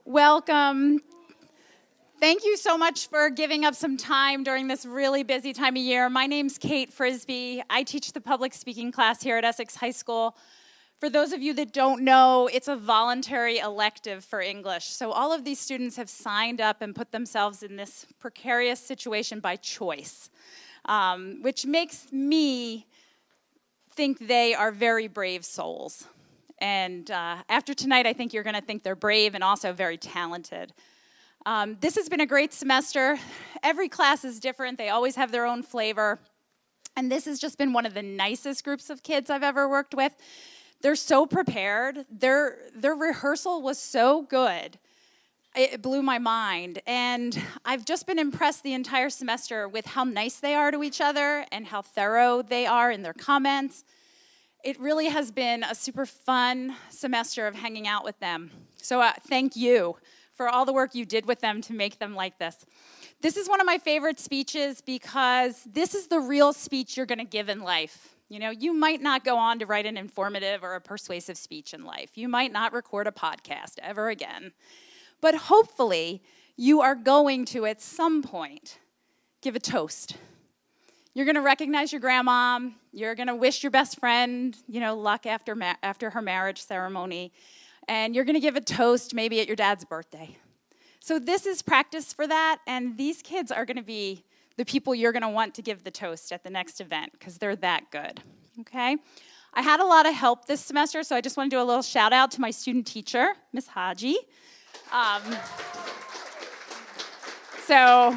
Welcome. Thank you so much for giving up some time during this really busy time of year. My name's Kate Frisbee. I teach the public speaking class here at Essex High School. For those of you that don't know, it's a voluntary elective for English. So all of these students have signed up and put themselves in this precarious situation by choice, which makes me think they are very brave souls. And after tonight, I think you're going to think they're brave and also very talented. This has been a great semester. Every class is different. They always have their own flavor. And this has just been one of the nicest groups of kids I've ever worked with. They're so prepared. Their rehearsal was so good. It blew my mind. And I've just been impressed the entire semester with how nice they are to each other and how thorough they are in their comments. It really has been a super fun semester of hanging out with them. So thank you for all the work you did with them to make them like this. This is one of my favorite speeches because this is the real speech you're going to give in life. You know, you might not go on to write an informative or a persuasive speech in life. You might not record a podcast ever again. But hopefully, you are going to, at some point, give a toast. You're going to recognize your grandma. You're going to wish your best friend, luck after her marriage ceremony. And you're going to give a toast maybe at your dad's birthday. So this is practice for that. And these kids are going to be the people you're going to want to give the toast at the next event because they're that good, okay? I had a lot of help this semester, so I just want to do a little shout out to my student teacher, Miss Haji. So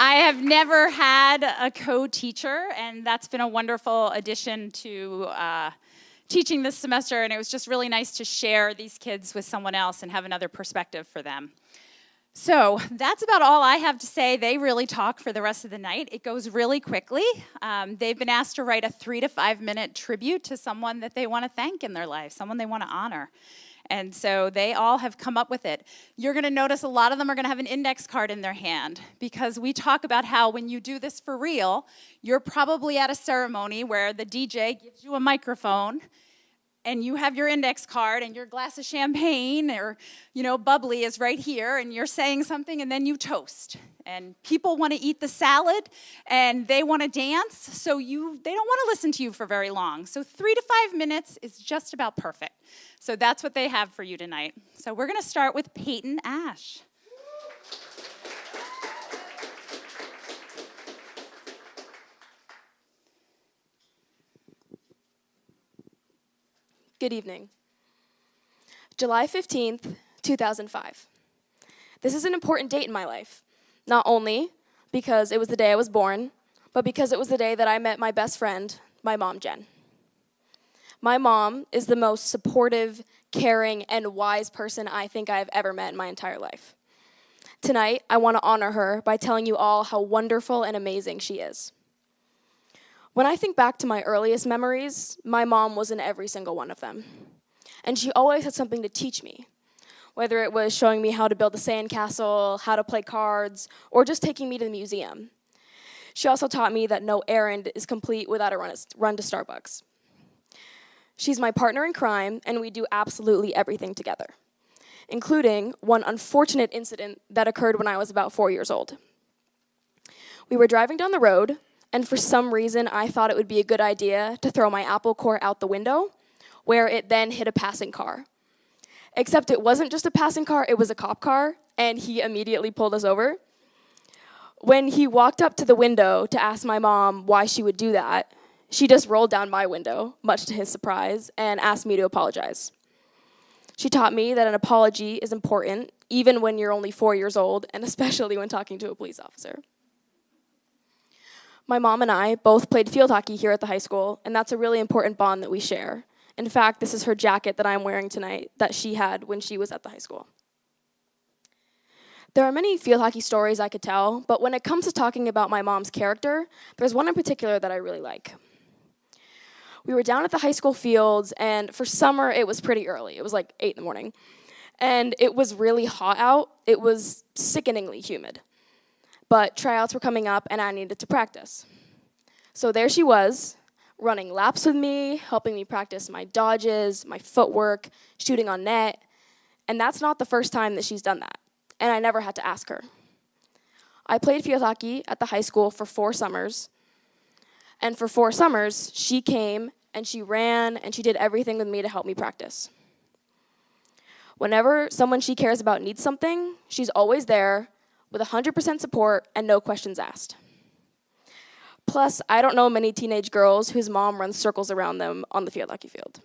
I have never had a co-teacher, and that's been a wonderful addition to teaching this semester, and it was just really nice to share these kids with someone else and have another perspective for them. So that's about all I have to say. They really talk for the rest of the night. It goes really quickly. They've been asked to write a 3 to 5 minute tribute to someone that they want to thank in their life, someone they want to honor. And so they all have come up with it. You're going to notice a lot of them are going to have an index card in their hand because we talk about how when you do this for real, you're probably at a ceremony where the DJ gives you a microphone and you have your index card and your glass of champagne or, bubbly is right here and you're saying something and then you toast. And people want to eat the salad and they want to dance, so they don't want to listen to you for very long. So 3 to 5 minutes is just about perfect. So that's what they have for you tonight. So we're going to start with Peyton Ash. Good evening. July 15th, 2005. This is an important date in my life, not only because it was the day I was born, but because it was the day that I met my best friend, my mom, Jen. My mom is the most supportive, caring, and wise person I think I've ever met in my entire life. Tonight, I want to honor her by telling you all how wonderful and amazing she is. When I think back to my earliest memories, my mom was in every single one of them. And she always had something to teach me, whether it was showing me how to build a sandcastle, how to play cards, or just taking me to the museum. She also taught me that no errand is complete without a run to Starbucks. She's my partner in crime, and we do absolutely everything together, including one unfortunate incident that occurred when I was about 4 years old. We were driving down the road, and for some reason, I thought it would be a good idea to throw my apple core out the window, where it then hit a passing car. Except it wasn't just a passing car, it was a cop car, and he immediately pulled us over. When he walked up to the window to ask my mom why she would do that, she just rolled down my window, much to his surprise, and asked me to apologize. She taught me that an apology is important, even when you're only 4 years old, and especially when talking to a police officer. My mom and I both played field hockey here at the high school, and that's a really important bond that we share. In fact, this is her jacket that I'm wearing tonight that she had when she was at the high school. There are many field hockey stories I could tell, but when it comes to talking about my mom's character, there's one in particular that I really like. We were down at the high school fields, and for summer, it was pretty early. It was like 8 in the morning. And it was really hot out. It was sickeningly humid. But tryouts were coming up, and I needed to practice. So there she was, running laps with me, helping me practice my dodges, my footwork, shooting on net. And that's not the first time that she's done that, and I never had to ask her. I played field hockey at the high school for 4 summers, and for 4 summers, she came and she ran and she did everything with me to help me practice. Whenever someone she cares about needs something, she's always there with 100% support and no questions asked. Plus, I don't know many teenage girls whose mom runs circles around them on the field hockey field.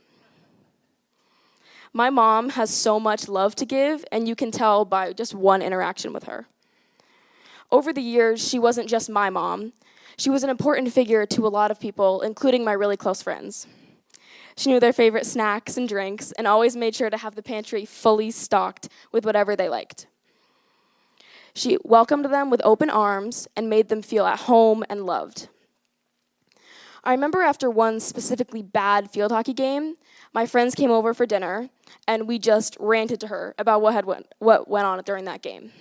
My mom has so much love to give, and you can tell by just one interaction with her. Over the years, she wasn't just my mom. She was an important figure to a lot of people, including my really close friends. She knew their favorite snacks and drinks and always made sure to have the pantry fully stocked with whatever they liked. She welcomed them with open arms and made them feel at home and loved. I remember after one specifically bad field hockey game, my friends came over for dinner, and we just ranted to her about what went on during that game.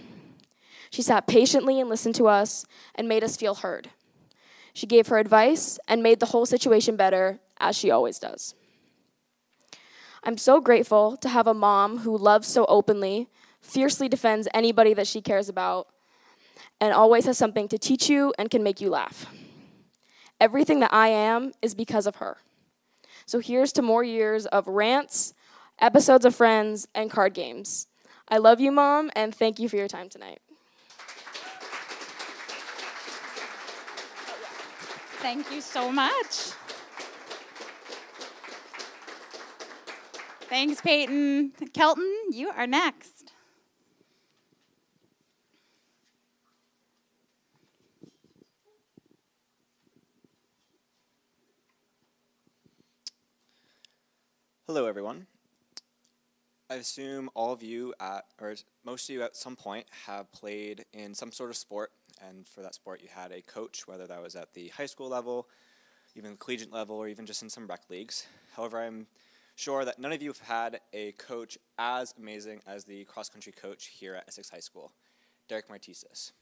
She sat patiently and listened to us and made us feel heard. She gave her advice and made the whole situation better, as she always does. I'm so grateful to have a mom who loves so openly, fiercely defends anybody that she cares about, and always has something to teach you and can make you laugh. Everything that I am is because of her. So here's to more years of rants, episodes of Friends, and card games. I love you, Mom, and thank you for your time tonight. Thank you so much. Thanks, Peyton. Kelton, you are next. Hello, everyone. I assume all of you, or most of you at some point, have played in some sort of sport, and for that sport you had a coach, whether that was at the high school level, even the collegiate level, or even just in some rec leagues. However, I'm sure that none of you have had a coach as amazing as the cross-country coach here at Essex High School, Derek Martisis.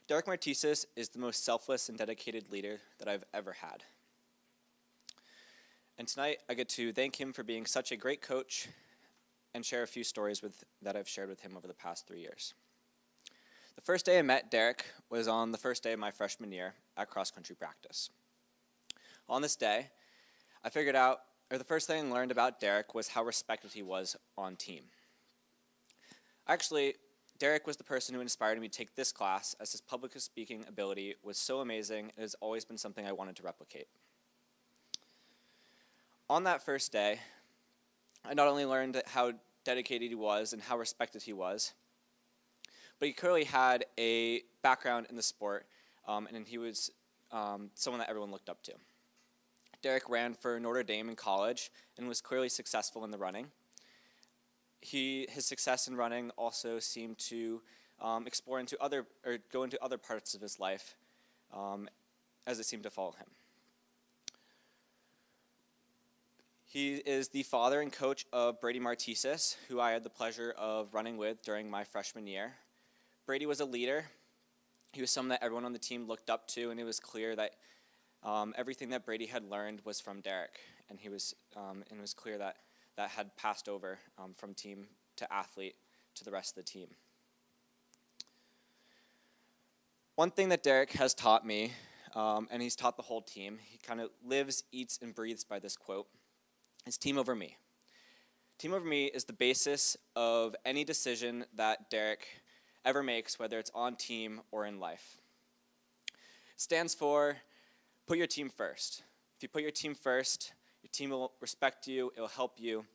Derek Martisis is the most selfless and dedicated leader that I've ever had. And tonight, I get to thank him for being such a great coach and share a few stories that I've shared with him over the past 3 years. The first day I met Derek was on the first day of my freshman year at cross-country practice. On this day, the first thing I learned about Derek was how respected he was on team. Actually, Derek was the person who inspired me to take this class, as his public speaking ability was so amazing and has always been something I wanted to replicate. On that first day, I not only learned how dedicated he was and how respected he was, but he clearly had a background in the sport, and he was someone that everyone looked up to. Derek ran for Notre Dame in college and was clearly successful in the running. His success in running also seemed to go into other parts of his life as it seemed to follow him. He is the father and coach of Brady Martisis, who I had the pleasure of running with during my freshman year. Brady was a leader. He was someone that everyone on the team looked up to, and it was clear that everything that Brady had learned was from Derek, and it was clear that that had passed over from team to athlete to the rest of the team. One thing that Derek has taught me, and he's taught the whole team, he kind of lives, eats, and breathes by this quote, is team over me. Team over me is the basis of any decision that Derek ever makes, whether it's on team or in life. It stands for put your team first. If you put your team first, your team will respect you, it will help you,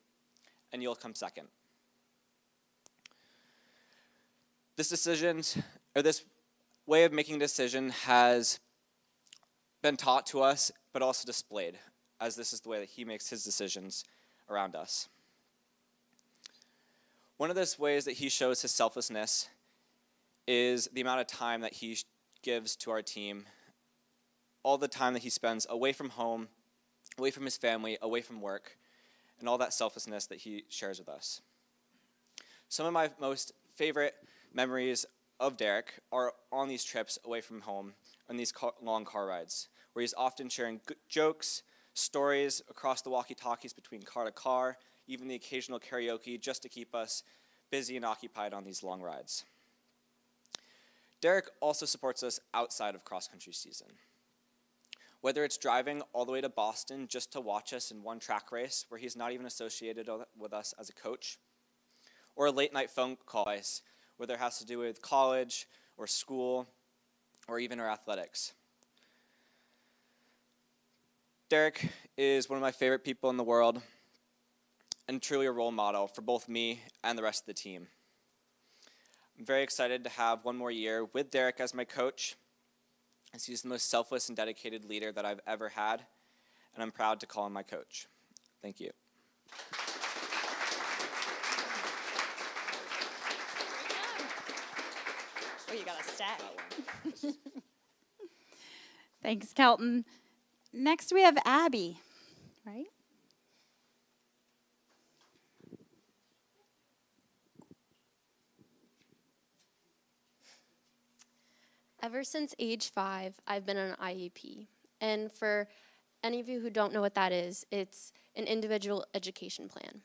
and you'll come second. This way of making a decision has been taught to us, but also displayed, as this is the way that he makes his decisions around us. One of those ways that he shows his selflessness is the amount of time that he gives to our team, all the time that he spends away from home, away from his family, away from work, and all that selflessness that he shares with us. Some of my most favorite memories of Derek are on these trips away from home, on these long car rides, where he's often sharing jokes, stories across the walkie-talkies between car to car, even the occasional karaoke just to keep us busy and occupied on these long rides. Derek also supports us outside of cross-country season. Whether it's driving all the way to Boston just to watch us in one track race where he's not even associated with us as a coach, or a late night phone call, whether it has to do with college or school or even our athletics. Derek is one of my favorite people in the world and truly a role model for both me and the rest of the team. I'm very excited to have one more year with Derek as my coach, as he's the most selfless and dedicated leader that I've ever had, and I'm proud to call him my coach. Thank you. Oh, you got a stack. Thanks, Kelton. Next, we have Abby, right? Ever since age 5, I've been on an IEP. And for any of you who don't know what that is, it's an individual education plan.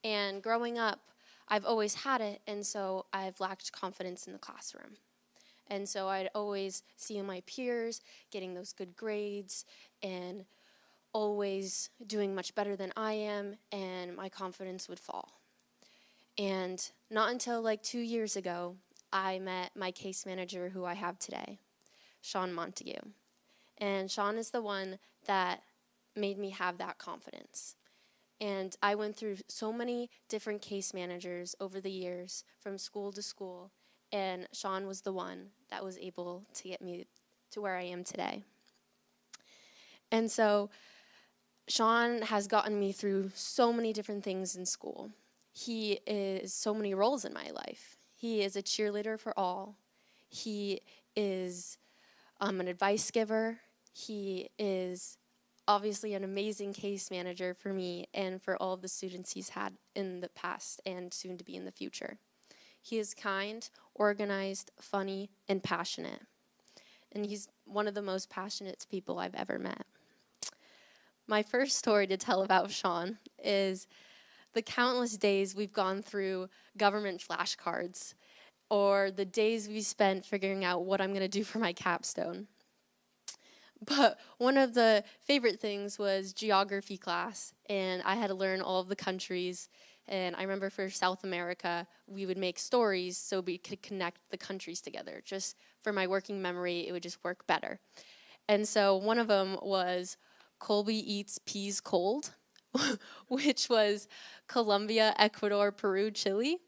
And growing up, I've always had it, and so I've lacked confidence in the classroom. And so I'd always see my peers getting those good grades and always doing much better than I am, and my confidence would fall. And not until like 2 years ago, I met my case manager who I have today, Sean Montague. And Sean is the one that made me have that confidence. And I went through so many different case managers over the years, from school to school, and Sean was the one that was able to get me to where I am today. And so Sean has gotten me through so many different things in school. He is so many roles in my life. He is a cheerleader for all. He is an advice giver. He is obviously an amazing case manager for me and for all of the students he's had in the past and soon to be in the future. He is kind, organized, funny, and passionate. And he's one of the most passionate people I've ever met. My first story to tell about Sean is the countless days we've gone through government flashcards, or the days we spent figuring out what I'm going to do for my capstone. But one of the favorite things was geography class, and I had to learn all of the countries. And I remember for South America, we would make stories so we could connect the countries together. Just for my working memory, it would just work better. And so one of them was Colby eats peas cold, which was Colombia, Ecuador, Peru, Chile.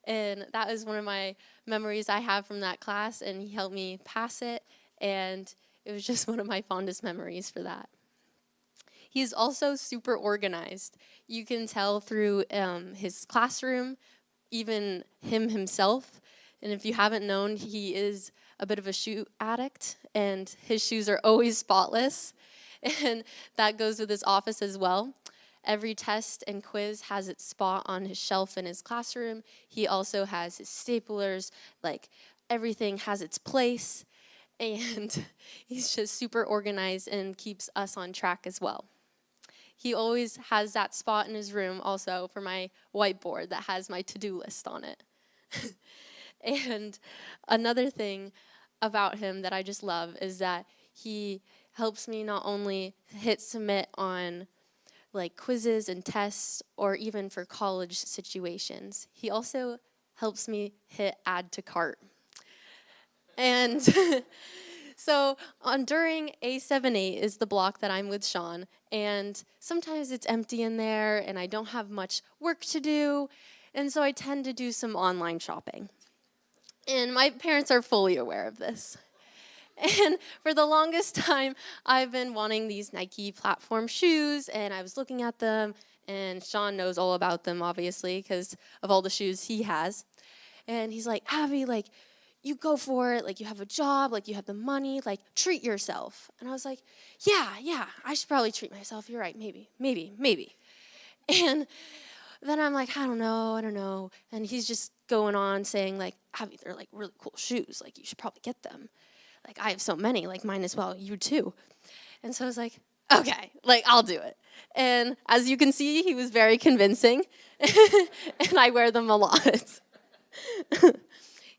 And that is one of my memories I have from that class, and he helped me pass it, and it was just one of my fondest memories for that. He's also super organized. You can tell through his classroom, even him himself. And if you haven't known, he is a bit of a shoe addict, and his shoes are always spotless. And that goes with his office as well. Every test and quiz has its spot on his shelf in his classroom. He also has his staplers, like everything has its place. And he's just super organized and keeps us on track as well. He always has that spot in his room also for my whiteboard that has my to-do list on it. And another thing about him that I just love is that he helps me not only hit submit on like quizzes and tests or even for college situations. He also helps me hit add to cart. And so during A78 is the block that I'm with Sean, and sometimes it's empty in there and I don't have much work to do, and so I tend to do some online shopping. And my parents are fully aware of this. And for the longest time, I've been wanting these Nike platform shoes, and I was looking at them, and Sean knows all about them, obviously, because of all the shoes he has. And he's like, Abby, like, you go for it, like, you have a job, like, you have the money, like, treat yourself. And I was like, yeah, I should probably treat myself. You're right, maybe. And then I'm like, I don't know. And he's just going on saying, like, Abby, they're, like, really cool shoes. Like, you should probably get them. Like, I have so many, like, mine as well, you too. And so I was like, okay, like I'll do it. And as you can see, he was very convincing, and I wear them a lot.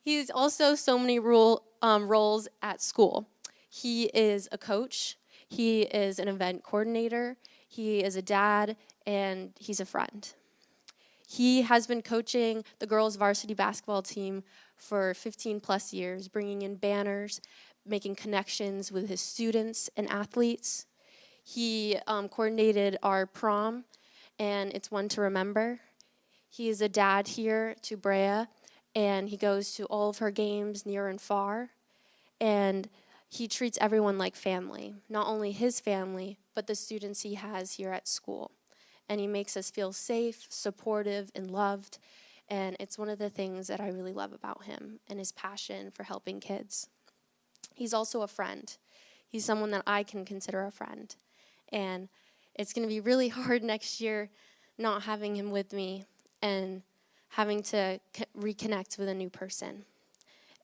He's also so many roles at school. He is a coach, he is an event coordinator, he is a dad, and he's a friend. He has been coaching the girls' varsity basketball team for 15 plus years, bringing in banners, making connections with his students and athletes. He coordinated our prom, and it's one to remember. He is a dad here to Brea, and he goes to all of her games near and far. And he treats everyone like family, not only his family, but the students he has here at school. And he makes us feel safe, supportive, and loved. And it's one of the things that I really love about him and his passion for helping kids. He's also a friend. He's someone that I can consider a friend. And it's going to be really hard next year not having him with me and having to reconnect with a new person.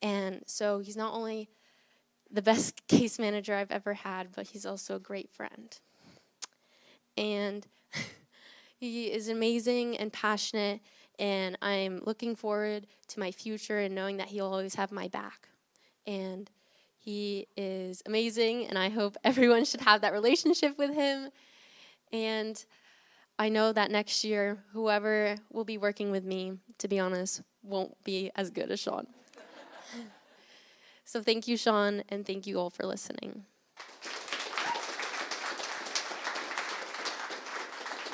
And so he's not only the best case manager I've ever had, but he's also a great friend. And he is amazing and passionate, and I'm looking forward to my future and knowing that he'll always have my back. And he is amazing, and I hope everyone should have that relationship with him. And I know that next year, whoever will be working with me, to be honest, won't be as good as Sean. So thank you, Sean, and thank you all for listening.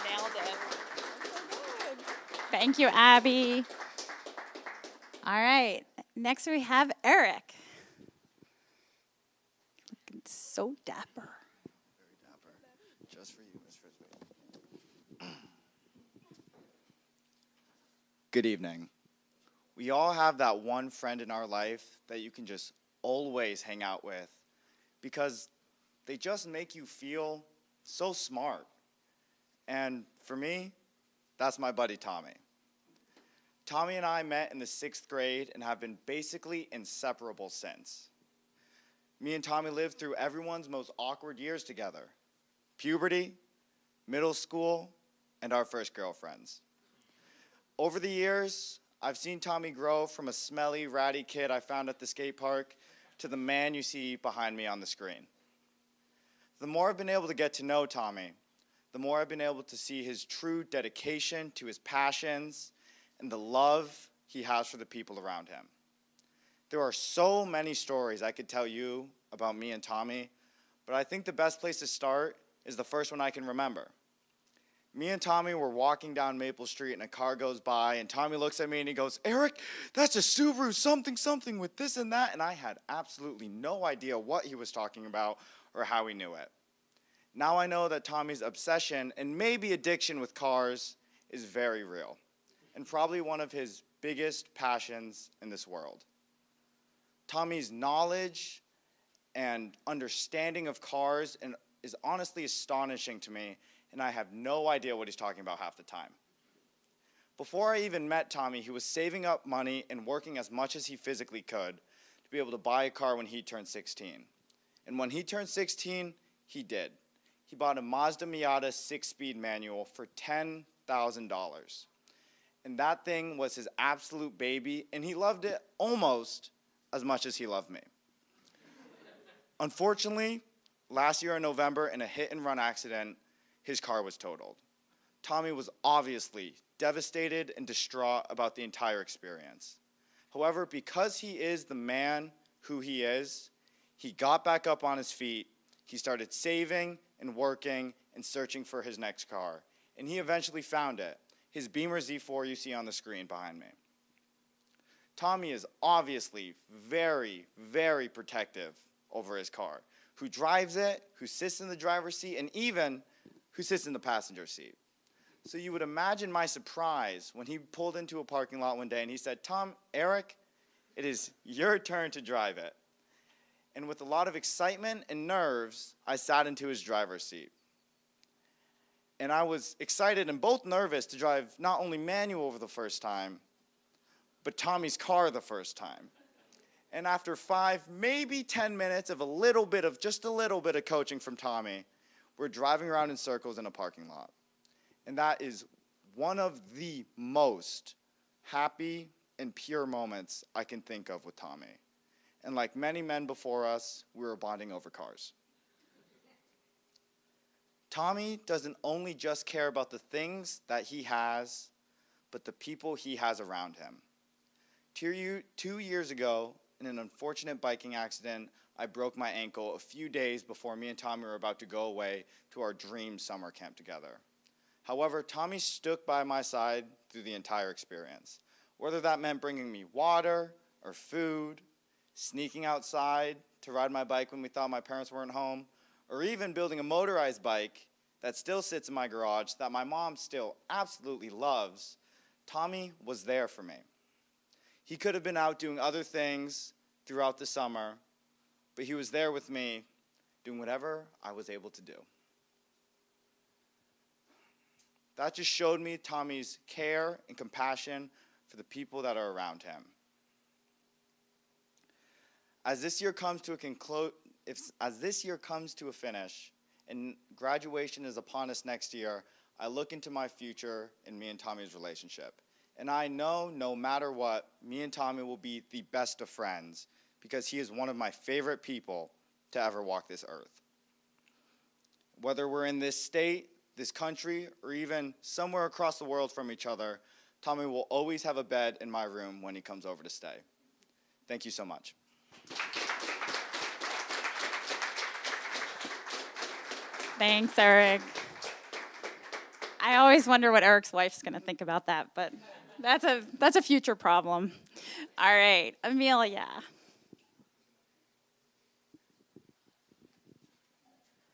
Nailed it. Thank you, Abby. All right. Next we have Eric. Looking so dapper. Very dapper. Just for you, Miss Frisbee. Good evening. We all have that one friend in our life that you can just always hang out with because they just make you feel so smart. And for me, that's my buddy Tommy. Tommy and I met in the 6th grade and have been basically inseparable since. Me and Tommy lived through everyone's most awkward years together. Puberty, middle school, and our first girlfriends. Over the years, I've seen Tommy grow from a smelly, ratty kid I found at the skate park to the man you see behind me on the screen. The more I've been able to get to know Tommy, the more I've been able to see his true dedication to his passions and the love he has for the people around him. There are so many stories I could tell you about me and Tommy, but I think the best place to start is the first one I can remember. Me and Tommy were walking down Maple Street and a car goes by and Tommy looks at me and he goes, "Eric, that's a Subaru something with this and that," and I had absolutely no idea what he was talking about or how he knew it. Now I know that Tommy's obsession and maybe addiction with cars is very real and probably one of his biggest passions in this world. Tommy's knowledge and understanding of cars is honestly astonishing to me, and I have no idea what he's talking about half the time. Before I even met Tommy, he was saving up money and working as much as he physically could to be able to buy a car when he turned 16. And when he turned 16, he did. He bought a Mazda Miata 6-speed manual for $10,000. And that thing was his absolute baby, and he loved it almost as much as he loved me. Unfortunately, last year in November, in a hit-and-run accident, his car was totaled. Tommy was obviously devastated and distraught about the entire experience. However, because he is the man who he is, he got back up on his feet, he started saving and working and searching for his next car, and he eventually found it, his Beamer Z4 you see on the screen behind me. Tommy is obviously very, very protective over his car, who drives it, who sits in the driver's seat, and even who sits in the passenger seat. So you would imagine my surprise when he pulled into a parking lot one day and he said, "Eric, it is your turn to drive it." And with a lot of excitement and nerves, I sat into his driver's seat. And I was excited and both nervous to drive not only manual for the first time, but Tommy's car the first time. And after 5, maybe 10 minutes of just a little bit of coaching from Tommy, we're driving around in circles in a parking lot. And that is one of the most happy and pure moments I can think of with Tommy. And like many men before us, we were bonding over cars. Tommy doesn't only just care about the things that he has, but the people he has around him. 2 years ago, in an unfortunate biking accident, I broke my ankle a few days before me and Tommy were about to go away to our dream summer camp together. However, Tommy stuck by my side through the entire experience, whether that meant bringing me water or food, sneaking outside to ride my bike when we thought my parents weren't home, or even building a motorized bike that still sits in my garage that my mom still absolutely loves. Tommy was there for me. He could have been out doing other things throughout the summer, but he was there with me doing whatever I was able to do. That just showed me Tommy's care and compassion for the people that are around him. As this year comes to a finish and graduation is upon us next year, I look into my future in me and Tommy's relationship. And I know no matter what, me and Tommy will be the best of friends because he is one of my favorite people to ever walk this earth. Whether we're in this state, this country, or even somewhere across the world from each other, Tommy will always have a bed in my room when he comes over to stay. Thank you so much. Thanks, Eric. I always wonder what Eric's wife's going to think about that, but that's a future problem. All right, Amelia.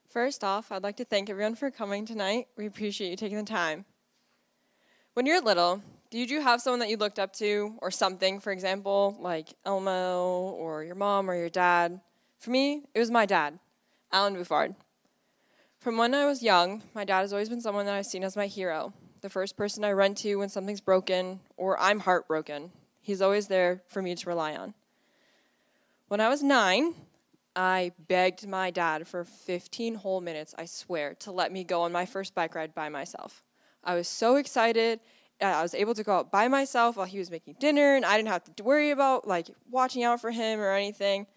First off, I'd like to thank everyone for coming tonight. We appreciate you taking the time. When you're little, did you have someone that you looked up to or something, for example, like Elmo or your mom or your dad? For me, it was my dad, Alan Buffard. From when I was young, my dad has always been someone that I've seen as my hero, the first person I run to when something's broken or I'm heartbroken. He's always there for me to rely on. When I was 9, I begged my dad for 15 whole minutes, I swear, to let me go on my first bike ride by myself. I was so excited. I was able to go out by myself while he was making dinner, and I didn't have to worry about watching out for him or anything.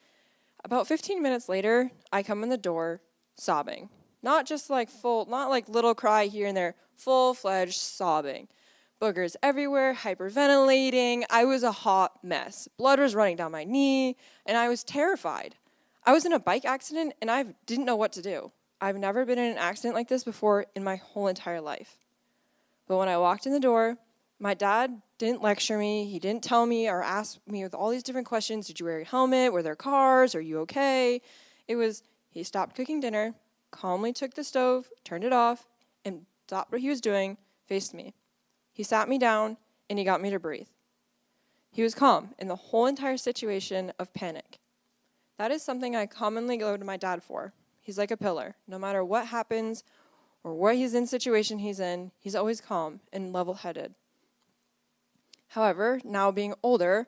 About 15 minutes later, I come in the door sobbing. Not just not like little cry here and there, full-fledged sobbing. Boogers everywhere, hyperventilating. I was a hot mess. Blood was running down my knee, and I was terrified. I was in a bike accident, and I didn't know what to do. I've never been in an accident like this before in my whole entire life. But when I walked in the door, my dad didn't lecture me. He didn't tell me or ask me with all these different questions. Did you wear your helmet? Were there cars? Are you okay? It was, he stopped cooking dinner, calmly took the stove, turned it off, and stopped what he was doing, faced me. He sat me down, and he got me to breathe. He was calm in the whole entire situation of panic. That is something I commonly go to my dad for. He's like a pillar. No matter what happens or what situation he's in, he's always calm and level-headed. However, now being older,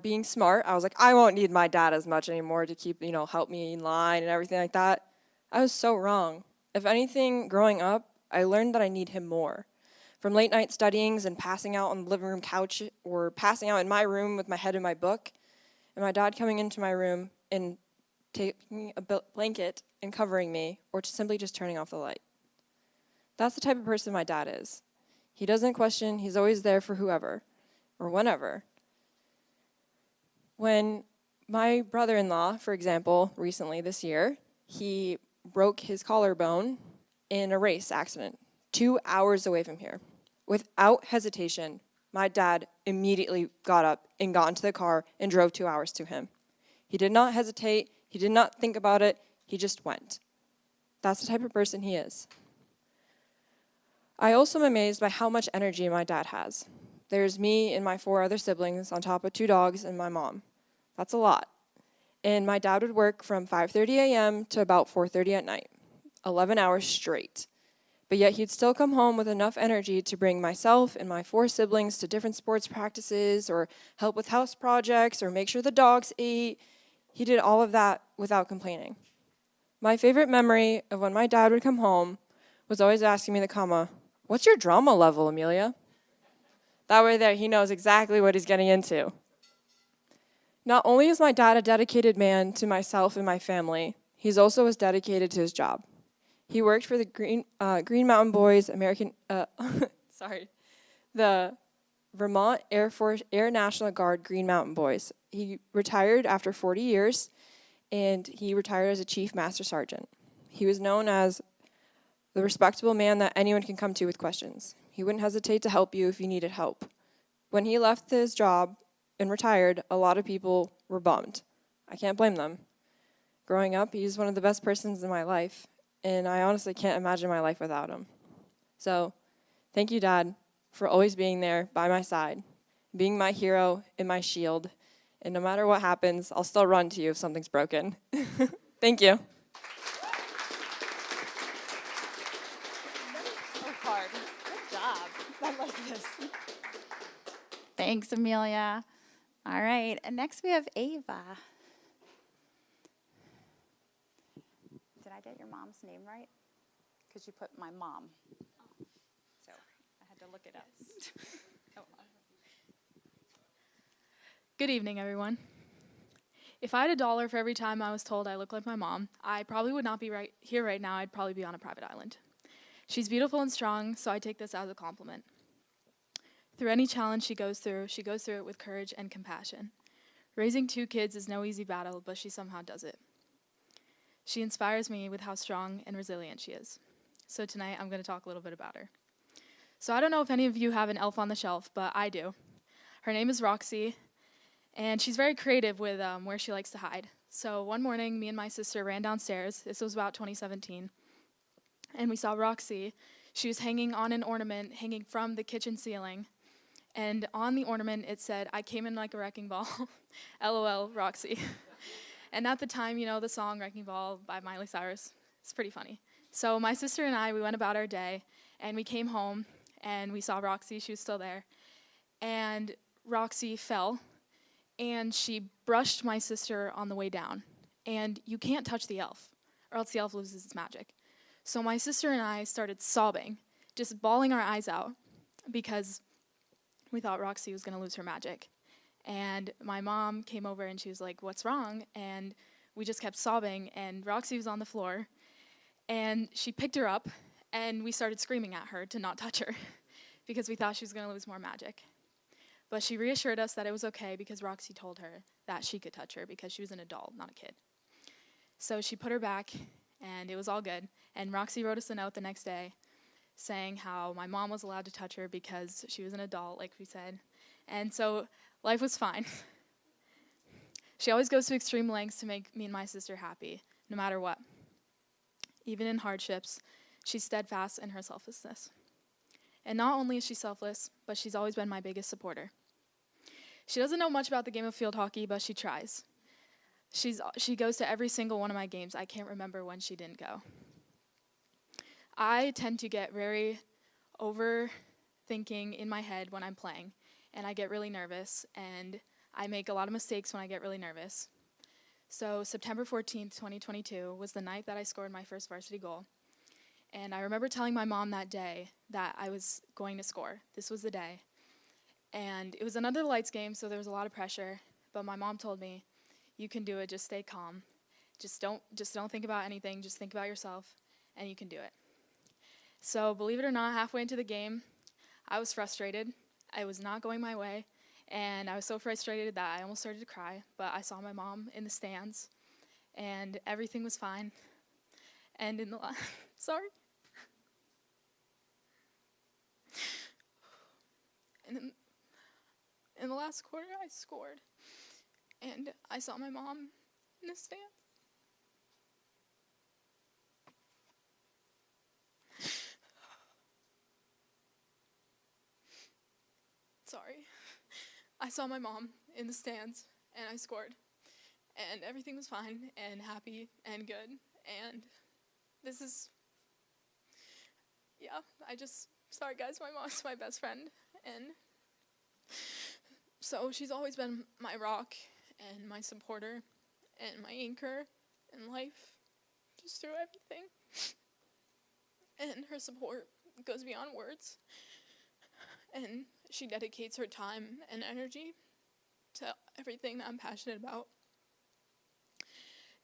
being smart, I was like, I won't need my dad as much anymore to keep, help me in line and everything like that. I was so wrong. If anything, growing up, I learned that I need him more. From late night studyings and passing out on the living room couch or passing out in my room with my head in my book, and my dad coming into my room and taking a blanket and covering me, or simply just turning off the light. That's the type of person my dad is. He doesn't question, he's always there for whoever or whenever. When my brother-in-law, for example, recently this year, he broke his collarbone in a race accident 2 hours away from here. Without hesitation, my dad immediately got up and got into the car and drove 2 hours to him. He did not hesitate. He did not think about it. He just went. That's the type of person he is. I also am amazed by how much energy my dad has. There's me and my 4 other siblings on top of 2 dogs and my mom. That's a lot. And my dad would work from 5:30 a.m. to about 4:30 at night, 11 hours straight. But yet he'd still come home with enough energy to bring myself and my 4 siblings to different sports practices or help with house projects or make sure the dogs ate. He did all of that without complaining. My favorite memory of when my dad would come home was always asking me the comma, "What's your drama level, Amelia?" That way there, he knows exactly what he's getting into. Not only is my dad a dedicated man to myself and my family, he's also as dedicated to his job. He worked for the Green Mountain Boys the Vermont Air National Guard Green Mountain Boys. He retired after 40 years, and he retired as a Chief Master Sergeant. He was known as the respectable man that anyone can come to with questions. He wouldn't hesitate to help you if you needed help. When he left his job and retired, a lot of people were bummed. I can't blame them. Growing up, he's one of the best persons in my life, and I honestly can't imagine my life without him. So, thank you, Dad, for always being there by my side, being my hero and my shield, and no matter what happens, I'll still run to you if something's broken. Thank you. So hard. Good job. I like this. Thanks, Amelia. All right, and next we have Ava. Did I get your mom's name right? Because you put my mom. So I had to look it up. Oh. Good evening, everyone. If I had $1 for every time I was told I look like my mom, I probably would not be right here right now. I'd probably be on a private island. She's beautiful and strong, so I take this as a compliment. Through any challenge she goes through it with courage and compassion. Raising 2 kids is no easy battle, but she somehow does it. She inspires me with how strong and resilient she is. So tonight, I'm going to talk a little bit about her. So I don't know if any of you have an elf on the shelf, but I do. Her name is Roxy, and she's very creative with where she likes to hide. So one morning, me and my sister ran downstairs. This was about 2017. And we saw Roxy. She was hanging on an ornament hanging from the kitchen ceiling. And on the ornament, it said, "I came in like a wrecking ball. LOL, Roxy." And at the time, you know, the song Wrecking Ball by Miley Cyrus. It's pretty funny. So my sister and I, we went about our day. And we came home, and we saw Roxy. She was still there. And Roxy fell. And she brushed my sister on the way down. And you can't touch the elf, or else the elf loses its magic. So my sister and I started sobbing, just bawling our eyes out, because we thought Roxy was going to lose her magic. And my mom came over, and she was like, "What's wrong?" And we just kept sobbing, and Roxy was on the floor. And she picked her up, and we started screaming at her to not touch her, because we thought she was going to lose more magic. But she reassured us that it was okay because Roxy told her that she could touch her because she was an adult, not a kid. So she put her back, and it was all good. And Roxy wrote us a note the next day saying how my mom was allowed to touch her because she was an adult, like we said. And so life was fine. She always goes to extreme lengths to make me and my sister happy, no matter what. Even in hardships, she's steadfast in her selflessness. And not only is she selfless, but she's always been my biggest supporter. She doesn't know much about the game of field hockey, but she tries. She goes to every single one of my games. I can't remember when she didn't go. I tend to get very overthinking in my head when I'm playing, and I get really nervous, and I make a lot of mistakes when I get really nervous. So September 14th, 2022 was the night that I scored my first varsity goal. And I remember telling my mom that day that I was going to score. This was the day. And it was an under the lights game, so there was a lot of pressure. But my mom told me, "You can do it, just stay calm. Just don't think about anything, just think about yourself, and you can do it." So believe it or not, halfway into the game, I was frustrated. I was not going my way. And I was so frustrated that I almost started to cry. But I saw my mom in the stands, and everything was fine. And in the sorry. And in the last quarter, I scored, and I saw my mom in the stand. Sorry. I saw my mom in the stands, and I scored, and everything was fine and happy and good, and this is, yeah, sorry guys, my mom's my best friend, and so she's always been my rock and my supporter and my anchor in life. just through everything. And her support goes beyond words. And she dedicates her time and energy to everything that I'm passionate about.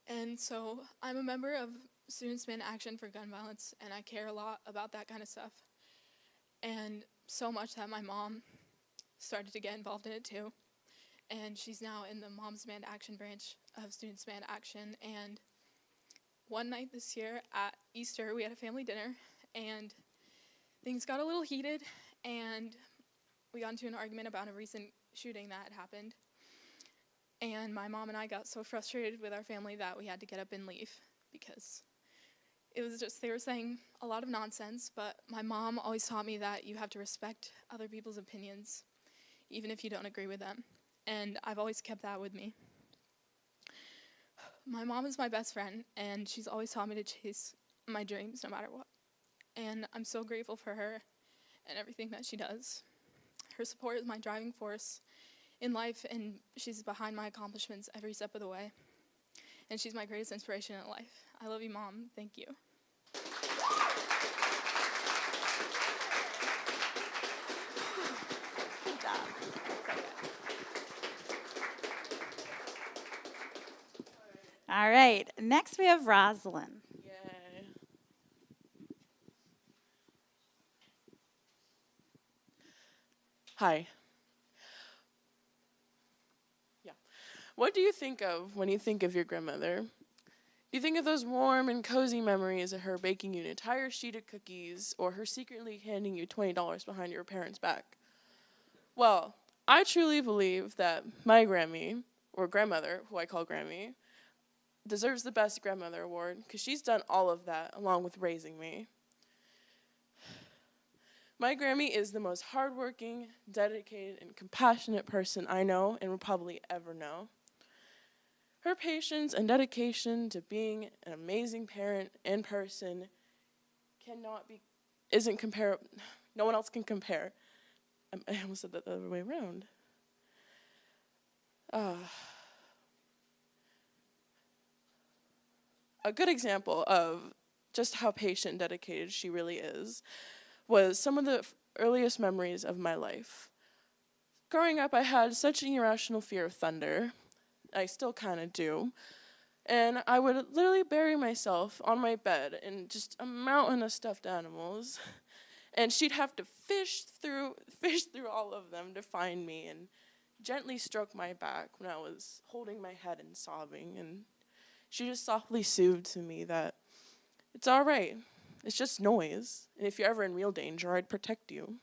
And so I'm a member of Students Demand Action for Gun Violence, and I care a lot about that kind of stuff. And so much that my mom started to get involved in it too. And she's now in the Moms Demand Action branch of Students Demand Action. And one night this year at Easter, we had a family dinner, and things got a little heated, and we got into an argument about a recent shooting that had happened. And my mom and I got so frustrated with our family that we had to get up and leave, because it was just, they were saying a lot of nonsense, but my mom always taught me that you have to respect other people's opinions, even if you don't agree with them. And I've always kept that with me. My mom is my best friend, and she's always taught me to chase my dreams no matter what. And I'm so grateful for her and everything that she does. Her support is my driving force in life, and she's behind my accomplishments every step of the way. And she's my greatest inspiration in life. I love you, Mom. Thank you. Good job. All right, next we have Rosalind. Yay. Hi. Yeah. What do you think of when you think of your grandmother? Do you think of those warm and cozy memories of her baking you an entire sheet of cookies, or her secretly handing you $20 behind your parents' back? Well, I truly believe that my Grammy, or grandmother, who I call Grammy, deserves the Best Grandmother Award, because she's done all of that along with raising me. My Grammy is the most hardworking, dedicated, and compassionate person I know and will probably ever know. Her patience and dedication to being an amazing parent in person isn't comparable. No one else can compare. I almost said that the other way around. A good example of just how patient and dedicated she really is was some of the earliest memories of my life. Growing up, I had such an irrational fear of thunder. I still kind of do. And I would literally bury myself on my bed in just a mountain of stuffed animals. And she'd have to fish through all of them to find me and gently stroke my back when I was holding my head and sobbing. And she just softly soothed to me that it's all right. It's just noise. And if you're ever in real danger, I'd protect you.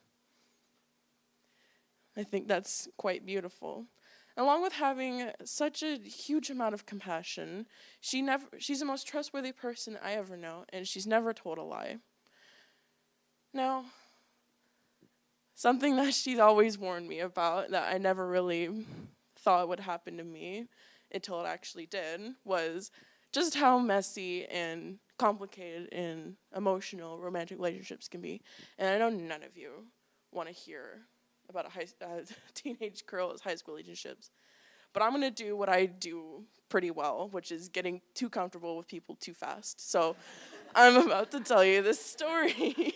I think that's quite beautiful. Along with having such a huge amount of compassion, she's the most trustworthy person I ever know, and she's never told a lie. Now, something that she's always warned me about that I never really thought would happen to me until it actually did was just how messy and complicated and emotional romantic relationships can be. And I know none of you want to hear about a teenage girl's high school relationships. But I'm going to do what I do pretty well, which is getting too comfortable with people too fast. So I'm about to tell you this story.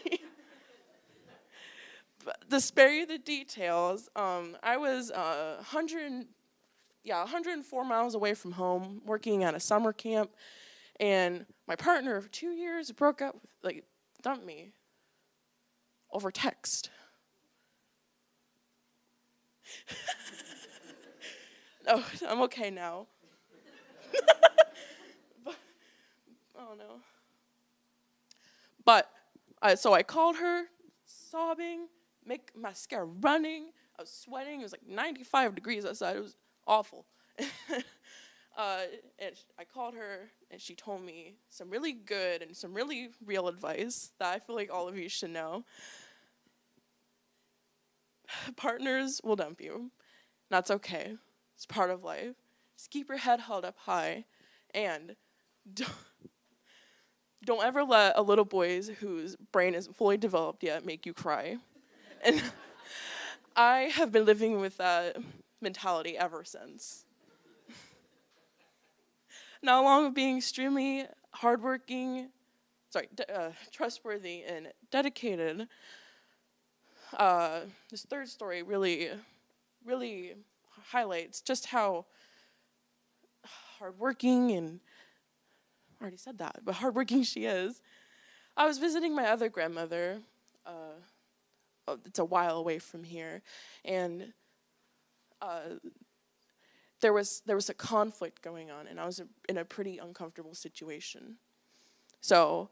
But to spare you the details, I was 104 miles away from home, working at a summer camp, and my partner of 2 years broke up, dumped me over text. No, I'm okay now. Oh no. But so I called her, sobbing, make mascara running. I was sweating. It was like 95 degrees outside. It was awful. And I called her, and she told me some really good and some really real advice that I feel like all of you should know. Partners will dump you. That's okay. It's part of life. Just keep your head held up high, and don't ever let a little boy whose brain isn't fully developed yet make you cry. And I have been living with that mentality ever since. Now, along with being extremely trustworthy and dedicated, this third story really highlights just how hardworking and, I already said that, but hardworking she is. I was visiting my other grandmother. It's a while away from here, and there was a conflict going on, and I was in a pretty uncomfortable situation. So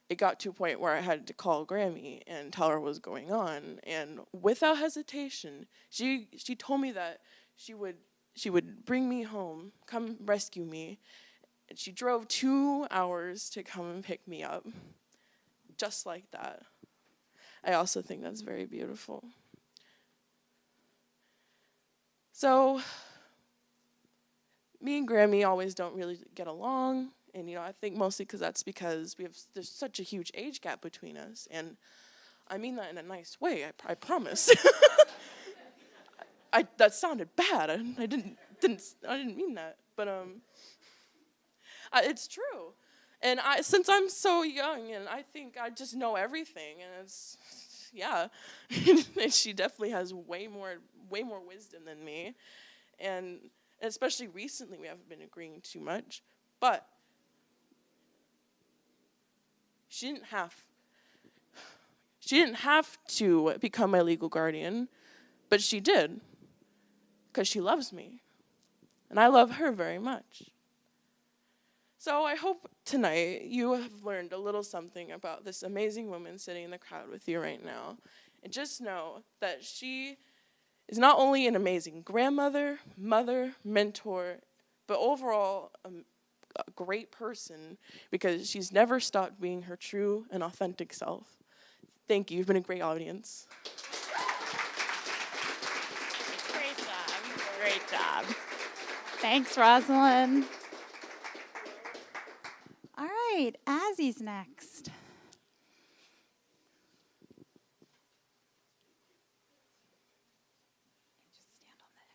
it got to a point where I had to call Grammy and tell her what was going on, and without hesitation, she told me that she would bring me home, come rescue me, and she drove 2 hours to come and pick me up, just like that. I also think that's very beautiful. So, me and Grammy always don't really get along, and I think mostly because there's such a huge age gap between us, and I mean that in a nice way. I promise. That sounded bad. I didn't mean that, but it's true. And since I'm so young, and I think I just know everything, and and she definitely has way more wisdom than me, and especially recently we haven't been agreeing too much, but she didn't have to become my legal guardian, but she did, because she loves me, and I love her very much. So I hope tonight you have learned a little something about this amazing woman sitting in the crowd with you right now. And just know that she is not only an amazing grandmother, mother, mentor, but overall a great person, because she's never stopped being her true and authentic self. Thank you. You've been a great audience. Great job. Great job. Thanks, Rosalind. All right, Azzy's next. Just stand on the X.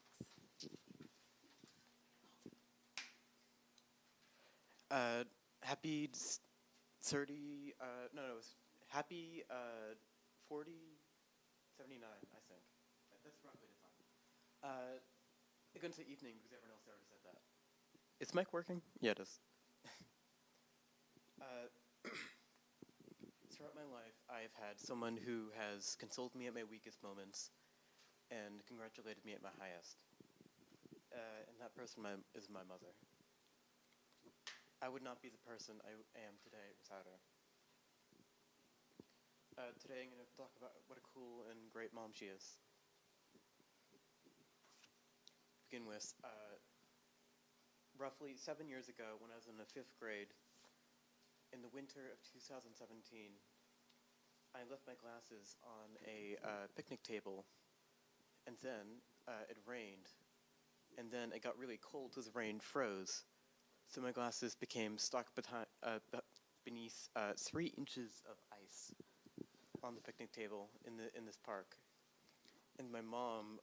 Happy 30, happy 40, 79, I think. That's roughly the time. I'm going to say evening because everyone else already said that. Is mic working? Yeah, it is. Throughout my life, I've had someone who has consoled me at my weakest moments and congratulated me at my highest. And that person is my mother. I would not be the person I am today without her. Today I'm going to talk about what a cool and great mom she is. To begin with, roughly 7 years ago, when I was in the 5th grade, in the winter of 2017, I left my glasses on a picnic table, and then it rained, and then it got really cold because the rain froze, so my glasses became stuck beneath 3 inches of ice on the picnic table in this park. And my mom,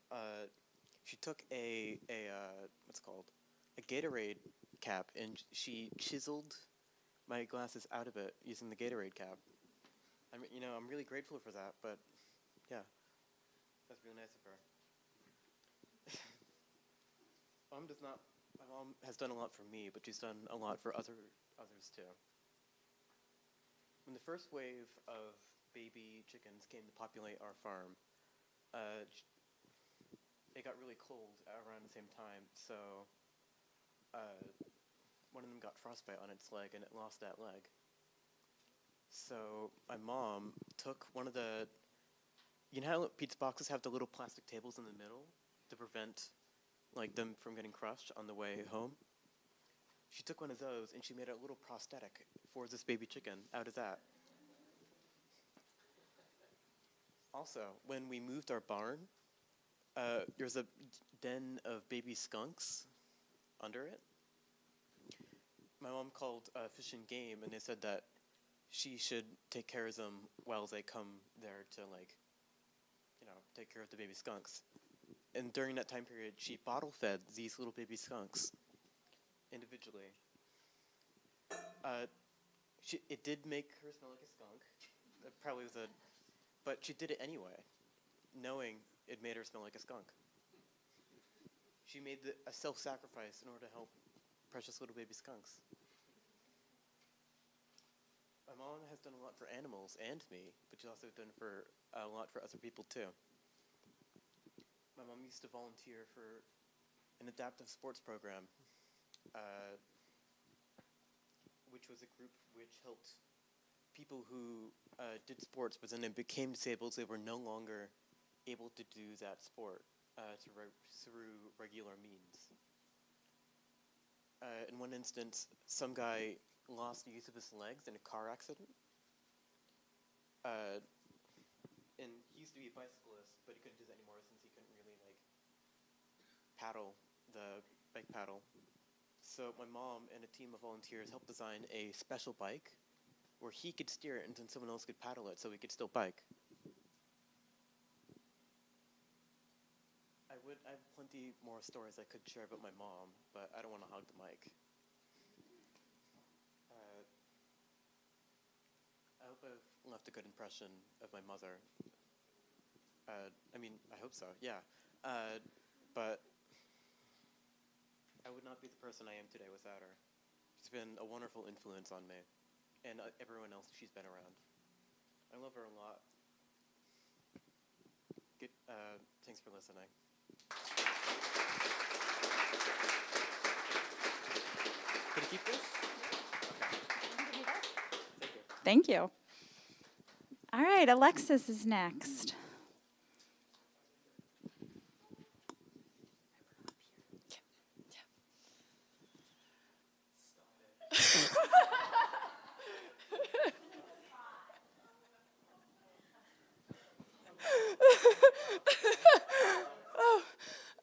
she took a Gatorade cap, and she chiseled my glasses out of it using the Gatorade cap. I'm really grateful for that, but yeah, that's really nice of her. My mom has done a lot for me, but she's done a lot for others too. When the first wave of baby chickens came to populate our farm, it got really cold around the same time, so one of them got frostbite on its leg, and it lost that leg. So my mom took one of the, how pizza boxes have the little plastic tables in the middle to prevent them from getting crushed on the way home? She took one of those and she made a little prosthetic for this baby chicken out of that. Also, when we moved our barn, there's a den of baby skunks under it. My mom called Fish and Game, and they said that she should take care of them while they come there to, take care of the baby skunks. And during that time period, she bottle fed these little baby skunks individually. It did make her smell like a skunk. It probably was but she did it anyway, knowing it made her smell like a skunk. She made a self-sacrifice in order to help precious little baby skunks. My mom has done a lot for animals and me, but she's also done a lot for other people too. My mom used to volunteer for an adaptive sports program, which was a group which helped people who did sports, but then they became disabled, so they were no longer able to do that sport through regular means. In one instance, some guy lost the use of his legs in a car accident. And he used to be a bicyclist, but he couldn't do that anymore since he couldn't really paddle the bike paddle. So my mom and a team of volunteers helped design a special bike where he could steer it and then someone else could paddle it so he could still bike. I have plenty more stories I could share about my mom, but I don't want to hog the mic. I hope I've left a good impression of my mother. I hope so, yeah. But I would not be the person I am today without her. She's been a wonderful influence on me and everyone else she's been around. I love her a lot. Thanks for listening. Can I keep this? Okay. Thank you. All right, Alexis is next.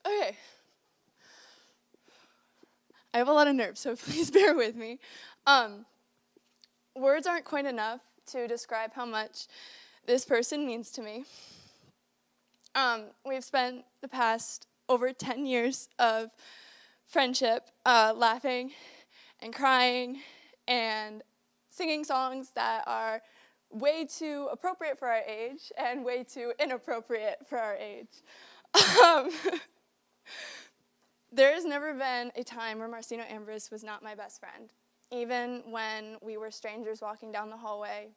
Okay. I have a lot of nerves, so please bear with me. Words aren't quite enough to describe how much this person means to me. We've spent the past over 10 years of friendship, laughing and crying and singing songs that are way too appropriate for our age and way too inappropriate for our age. There has never been a time where Marcino Ambrose was not my best friend. Even when we were strangers walking down the hallway.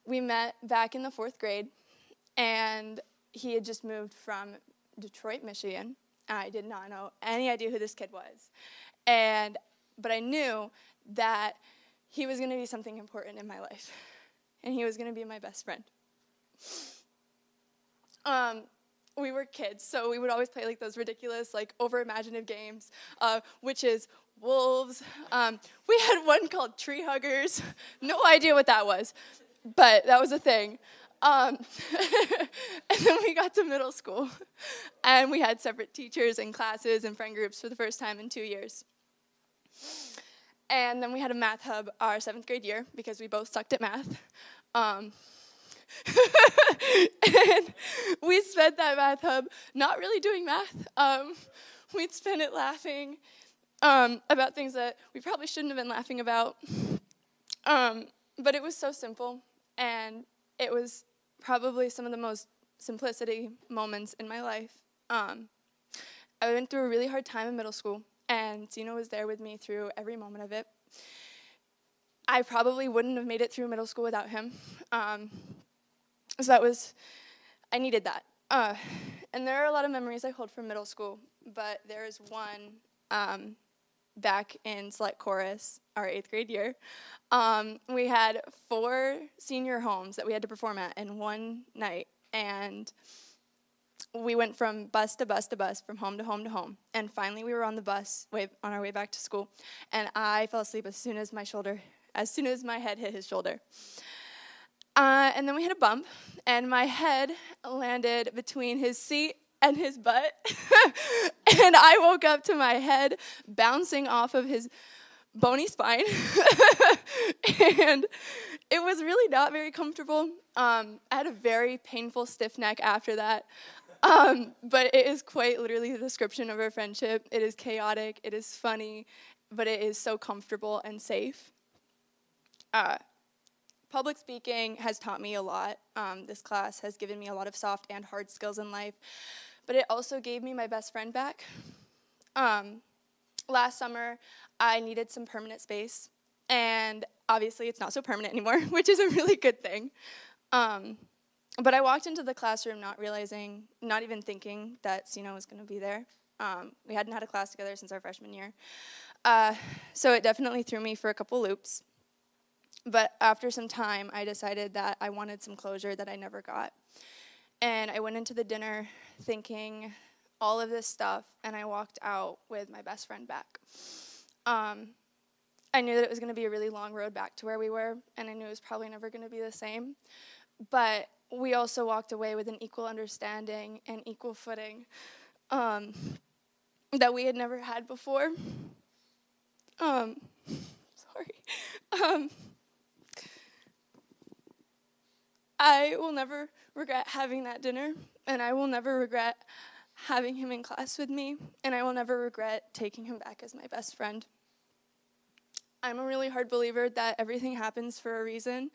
We met back in the 4th grade, and he had just moved from Detroit, Michigan. I did not know any idea who this kid was. But I knew that he was going to be something important in my life, and he was going to be my best friend. We were kids, so we would always play those ridiculous, over-imaginative games, witches, wolves. We had one called Tree Huggers. No idea what that was, but that was a thing. And then we got to middle school, and we had separate teachers and classes and friend groups for the first time in 2 years. And then we had a math hub our 7th grade year because we both sucked at math. And we spent that math hub not really doing math. We'd spend it laughing about things that we probably shouldn't have been laughing about. But it was so simple, and it was probably some of the most simplicity moments in my life. I went through a really hard time in middle school, and Zeno was there with me through every moment of it. I probably wouldn't have made it through middle school without him. So I needed that. And there are a lot of memories I hold from middle school, but there is one back in select chorus, our 8th grade year. We had 4 senior homes that we had to perform at in one night, and we went from bus to bus to bus, from home to home to home, and finally we were on the bus on our way back to school, and I fell asleep as soon as my head hit his shoulder. And then we had a bump, and my head landed between his seat and his butt, and I woke up to my head bouncing off of his bony spine, and it was really not very comfortable. I had a very painful stiff neck after that, but it is quite literally the description of our friendship. It is chaotic, it is funny, but it is so comfortable and safe. Public speaking has taught me a lot. This class has given me a lot of soft and hard skills in life, but it also gave me my best friend back. Last summer, I needed some permanent space, and obviously it's not so permanent anymore, which is a really good thing. But I walked into the classroom not realizing, not even thinking that Sino was going to be there. We hadn't had a class together since our freshman year. So it definitely threw me for a couple loops. But after some time, I decided that I wanted some closure that I never got. And I went into the dinner thinking all of this stuff, and I walked out with my best friend back. I knew that it was going to be a really long road back to where we were, and I knew it was probably never going to be the same. But we also walked away with an equal understanding and equal footing that we had never had before. I will never regret having that dinner, and I will never regret having him in class with me, and I will never regret taking him back as my best friend. I'm a really hard believer that everything happens for a reason,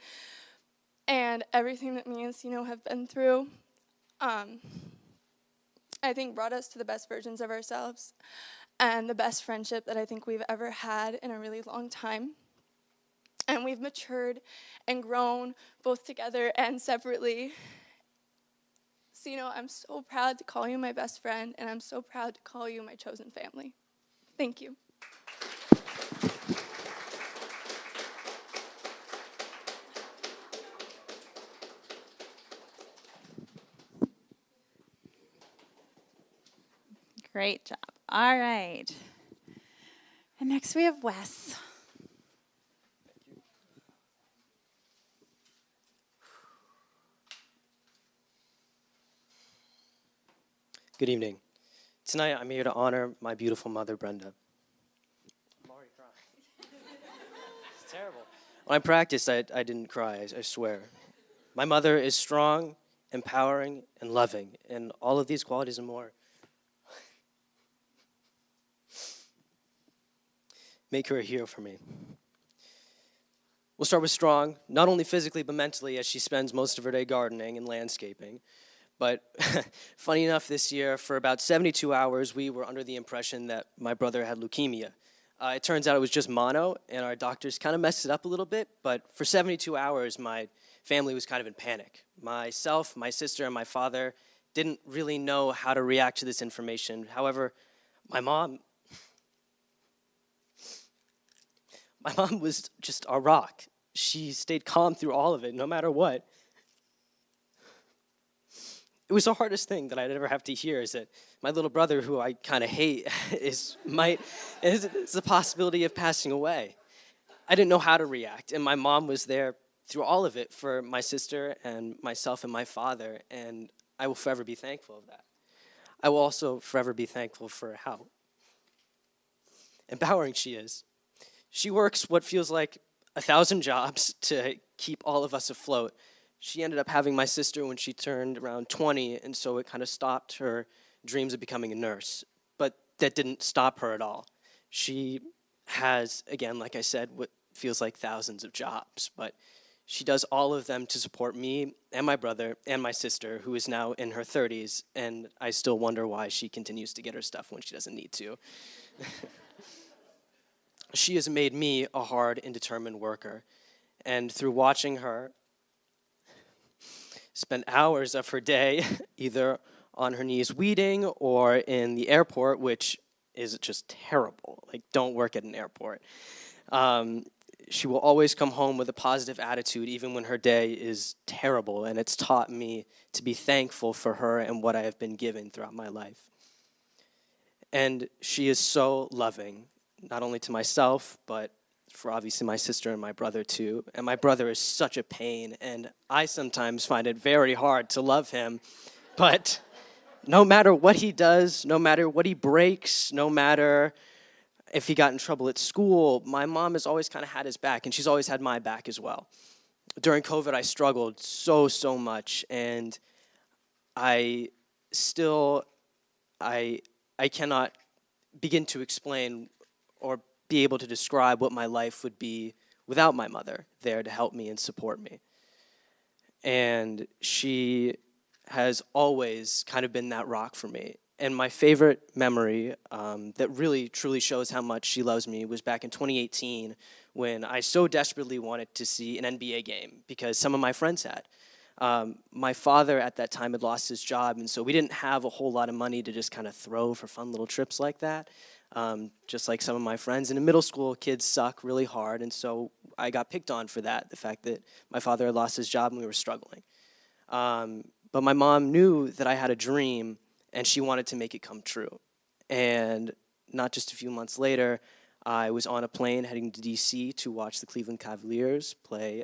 and everything that me and Sino have been through, I think brought us to the best versions of ourselves and the best friendship that I think we've ever had in a really long time. And we've matured and grown both together and separately. Sino, I'm so proud to call you my best friend, and I'm so proud to call you my chosen family. Thank you. Great job. All right. And next we have Wes. Good evening. Tonight I'm here to honor my beautiful mother, Brenda. I'm already crying. It's terrible. When I practiced, I didn't cry, I swear. My mother is strong, empowering, and loving, and all of these qualities and more make her a hero for me. We'll start with strong, not only physically but mentally, as she spends most of her day gardening and landscaping. But funny enough, this year, for about 72 hours, we were under the impression that my brother had leukemia. It turns out it was just mono, and our doctors kind of messed it up a little bit, but for 72 hours, my family was kind of in panic. Myself, my sister, and my father didn't really know how to react to this information. However, my mom was just a rock. She stayed calm through all of it, no matter what. It was the hardest thing that I'd ever have to hear, is that my little brother, who I kind of hate, is the possibility of passing away. I didn't know how to react, and my mom was there through all of it for my sister and myself and my father, and I will forever be thankful of that. I will also forever be thankful for how empowering she is. She works what feels like 1,000 jobs to keep all of us afloat. She ended up having my sister when she turned around 20, and so it kind of stopped her dreams of becoming a nurse. But that didn't stop her at all. She has, again, like I said, what feels like thousands of jobs, but she does all of them to support me and my brother and my sister, who is now in her 30s, and I still wonder why she continues to get her stuff when she doesn't need to. She has made me a hard and determined worker, and through watching her spend hours of her day either on her knees weeding or in the airport, which is just terrible. Like, don't work at an airport. She will always come home with a positive attitude even when her day is terrible, and it's taught me to be thankful for her and what I have been given throughout my life. And she is so loving, not only to myself, but for obviously my sister and my brother too. And my brother is such a pain, and I sometimes find it very hard to love him. But no matter what he does, no matter what he breaks, no matter if he got in trouble at school, my mom has always kind of had his back, and she's always had my back as well. During COVID, I struggled so much, and I cannot begin to explain or be able to describe what my life would be without my mother there to help me and support me. And she has always kind of been that rock for me. And my favorite memory that really, truly shows how much she loves me was back in 2018 when I so desperately wanted to see an NBA game because some of my friends had. My father at that time had lost his job, and so we didn't have a whole lot of money to just kind of throw for fun little trips like that, just like some of my friends. And in middle school, kids suck really hard, and so I got picked on for that, the fact that my father had lost his job and we were struggling. But my mom knew that I had a dream, and she wanted to make it come true. And not just a few months later, I was on a plane heading to D.C. to watch the Cleveland Cavaliers play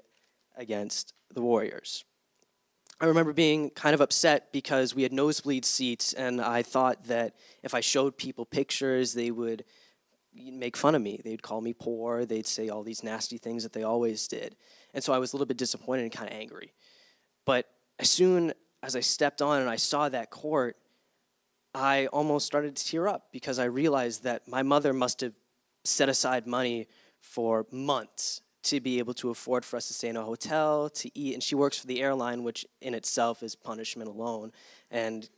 against the Warriors. I remember being kind of upset because we had nosebleed seats, and I thought that if I showed people pictures, they would make fun of me. They'd call me poor. They'd say all these nasty things that they always did. And so I was a little bit disappointed and kind of angry. But as soon as I stepped on and I saw that court, I almost started to tear up because I realized that my mother must have set aside money for months to be able to afford for us to stay in a hotel, to eat, and she works for the airline, which in itself is punishment alone, and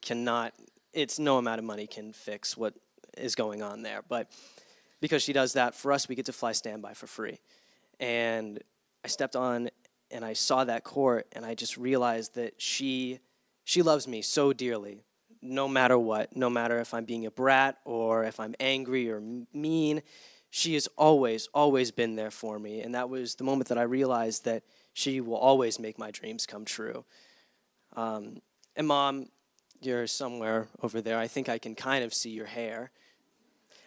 it's no amount of money can fix what is going on there. But because she does that, for us, we get to fly standby for free. And I stepped on and I saw that court, and I just realized that she loves me so dearly, no matter what, no matter if I'm being a brat or if I'm angry or mean. She has always, always been there for me, and that was the moment that I realized that she will always make my dreams come true. And Mom, you're somewhere over there. I think I can kind of see your hair.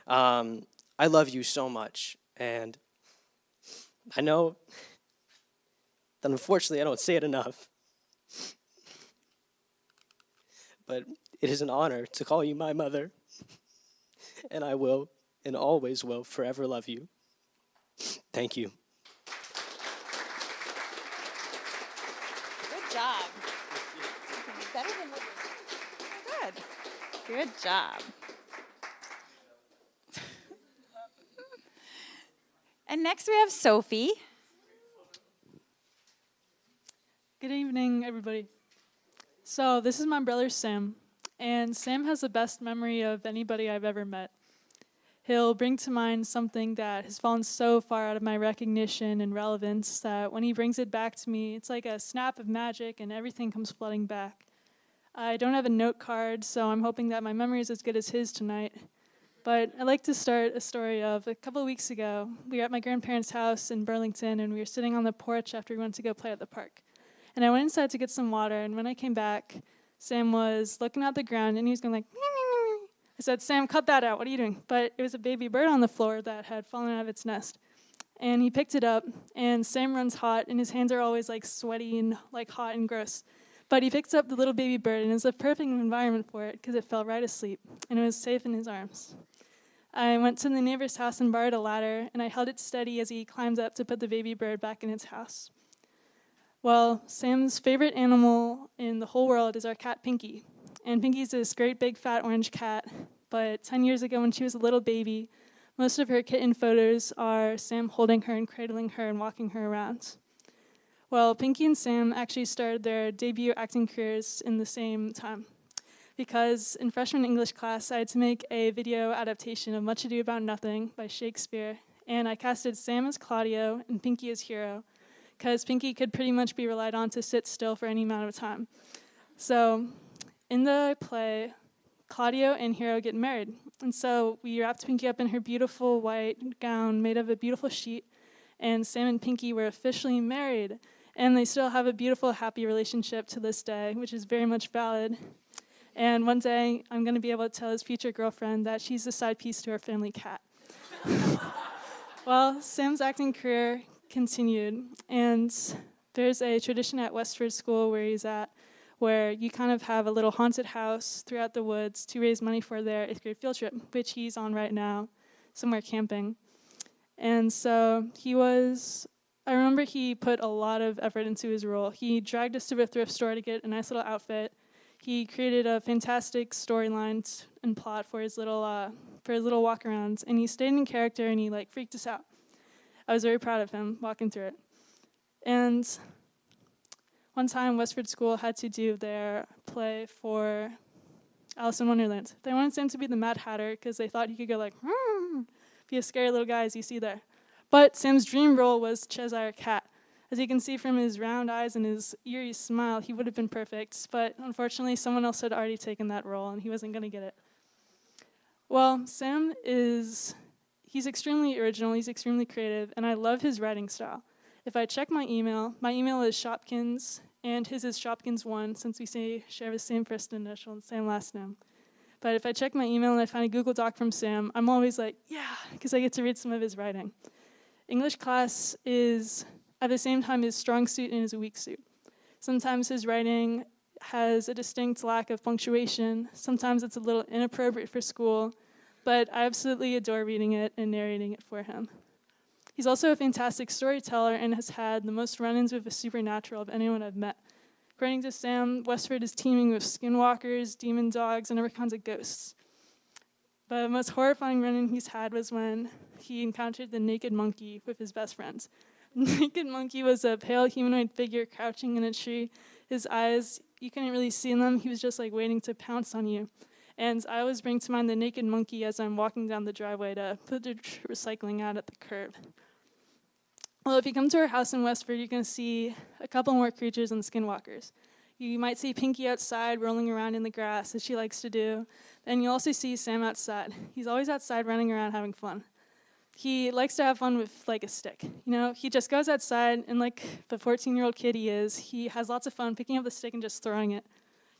I love you so much, and I know that unfortunately I don't say it enough, but it is an honor to call you my mother, and I will and always will forever love you. Thank you. Good job. Better than what Good. Good job. And next we have Sophie. Good evening, everybody. So this is my brother Sam, and Sam has the best memory of anybody I've ever met. He'll bring to mind something that has fallen so far out of my recognition and relevance that when he brings it back to me, it's like a snap of magic and everything comes flooding back. I don't have a note card, so I'm hoping that my memory is as good as his tonight. But I'd like to start a story of a couple of weeks ago. We were at my grandparents' house in Burlington, and we were sitting on the porch after we went to go play at the park. And I went inside to get some water, and when I came back, Sam was looking at the ground, and he was going like, I said, Sam, cut that out. What are you doing? But it was a baby bird on the floor that had fallen out of its nest. And he picked it up, and Sam runs hot, and his hands are always like sweaty and like hot and gross. But he picks up the little baby bird, and it was the perfect environment for it because it fell right asleep, and it was safe in his arms. I went to the neighbor's house and borrowed a ladder, and I held it steady as he climbed up to put the baby bird back in its house. Well, Sam's favorite animal in the whole world is our cat, Pinky. And Pinky's this great big fat orange cat, but 10 years ago when she was a little baby, most of her kitten photos are Sam holding her and cradling her and walking her around. Well, Pinky and Sam actually started their debut acting careers in the same time, because in freshman English class, I had to make a video adaptation of Much Ado About Nothing by Shakespeare, and I casted Sam as Claudio and Pinky as Hero, because Pinky could pretty much be relied on to sit still for any amount of time. So in the play, Claudio and Hero get married. And so we wrapped Pinky up in her beautiful white gown made of a beautiful sheet, and Sam and Pinky were officially married. And they still have a beautiful, happy relationship to this day, which is very much valid. And one day, I'm going to be able to tell his future girlfriend that she's the side piece to our family cat. Well, Sam's acting career continued, and there's a tradition at Westford School where he's at, where you kind of have a little haunted house throughout the woods to raise money for their 8th grade field trip, which he's on right now, somewhere camping. And so I remember he put a lot of effort into his role. He dragged us to a thrift store to get a nice little outfit. He created a fantastic storyline and plot for his little for his little walk arounds, and he stayed in character and he like freaked us out. I was very proud of him walking through it. And one time Westford School had to do their play for Alice in Wonderland. They wanted Sam to be the Mad Hatter because they thought he could go like, be a scary little guy as you see there. But Sam's dream role was Cheshire Cat. As you can see from his round eyes and his eerie smile, he would have been perfect. But unfortunately, someone else had already taken that role, and he wasn't going to get it. Well, he's extremely original, he's extremely creative, and I love his writing style. If I check my email is Shopkins, and his is Shopkins1, since we share the same first initial and same last name. But if I check my email and I find a Google Doc from Sam, I'm always like, yeah, because I get to read some of his writing. English class is, at the same time, his strong suit and his weak suit. Sometimes his writing has a distinct lack of punctuation. Sometimes it's a little inappropriate for school, but I absolutely adore reading it and narrating it for him. He's also a fantastic storyteller and has had the most run-ins with the supernatural of anyone I've met. According to Sam, Westford is teeming with skinwalkers, demon dogs, and other kinds of ghosts. But the most horrifying run-in he's had was when he encountered the naked monkey with his best friends. The naked monkey was a pale humanoid figure crouching in a tree. His eyes, you couldn't really see them. He was just like waiting to pounce on you. And I always bring to mind the naked monkey as I'm walking down the driveway to put the recycling out at the curb. Well, if you come to our house in Westford, you're going to see a couple more creatures than skinwalkers. You might see Pinky outside rolling around in the grass, as she likes to do. And you'll also see Sam outside. He's always outside running around having fun. He likes to have fun with, like, a stick. You know, he just goes outside, and like the 14-year-old kid he is, he has lots of fun picking up the stick and just throwing it.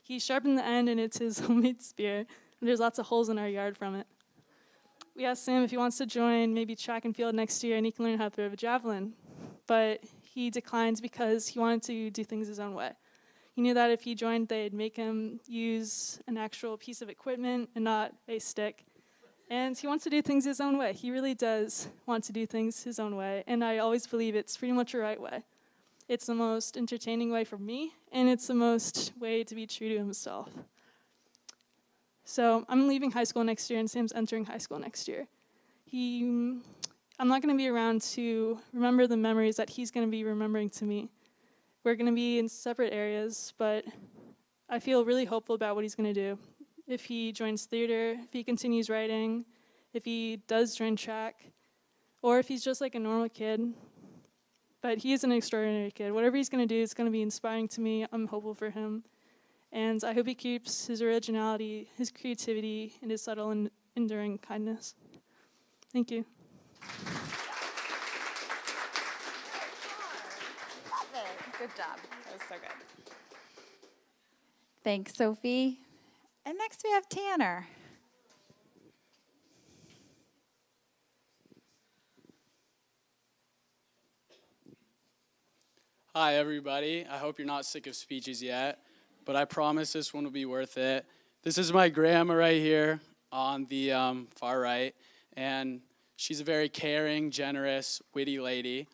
He sharpened the end, and it's his homemade spear. And there's lots of holes in our yard from it. We asked Sam if he wants to join maybe track and field next year, and he can learn how to throw a javelin. But he declines because he wanted to do things his own way. He knew that if he joined, they'd make him use an actual piece of equipment and not a stick. And he wants to do things his own way. He really does want to do things his own way, and I always believe it's pretty much the right way. It's the most entertaining way for me, and it's the most way to be true to himself. So I'm leaving high school next year, and Sam's entering high school next year. I'm not going to be around to remember the memories that he's going to be remembering to me. We're going to be in separate areas, but I feel really hopeful about what he's going to do. If he joins theater, if he continues writing, if he does join track, or if he's just like a normal kid. But he is an extraordinary kid. Whatever he's going to do is going to be inspiring to me. I'm hopeful for him. And I hope he keeps his originality, his creativity, and his subtle and enduring kindness. Thank you. Good job. That was so good. Thanks, Sophie. And next we have Tanner. Hi, everybody. I hope you're not sick of speeches yet, but I promise this one will be worth it. This is my grandma right here on the far right, and she's a very caring, generous, witty lady.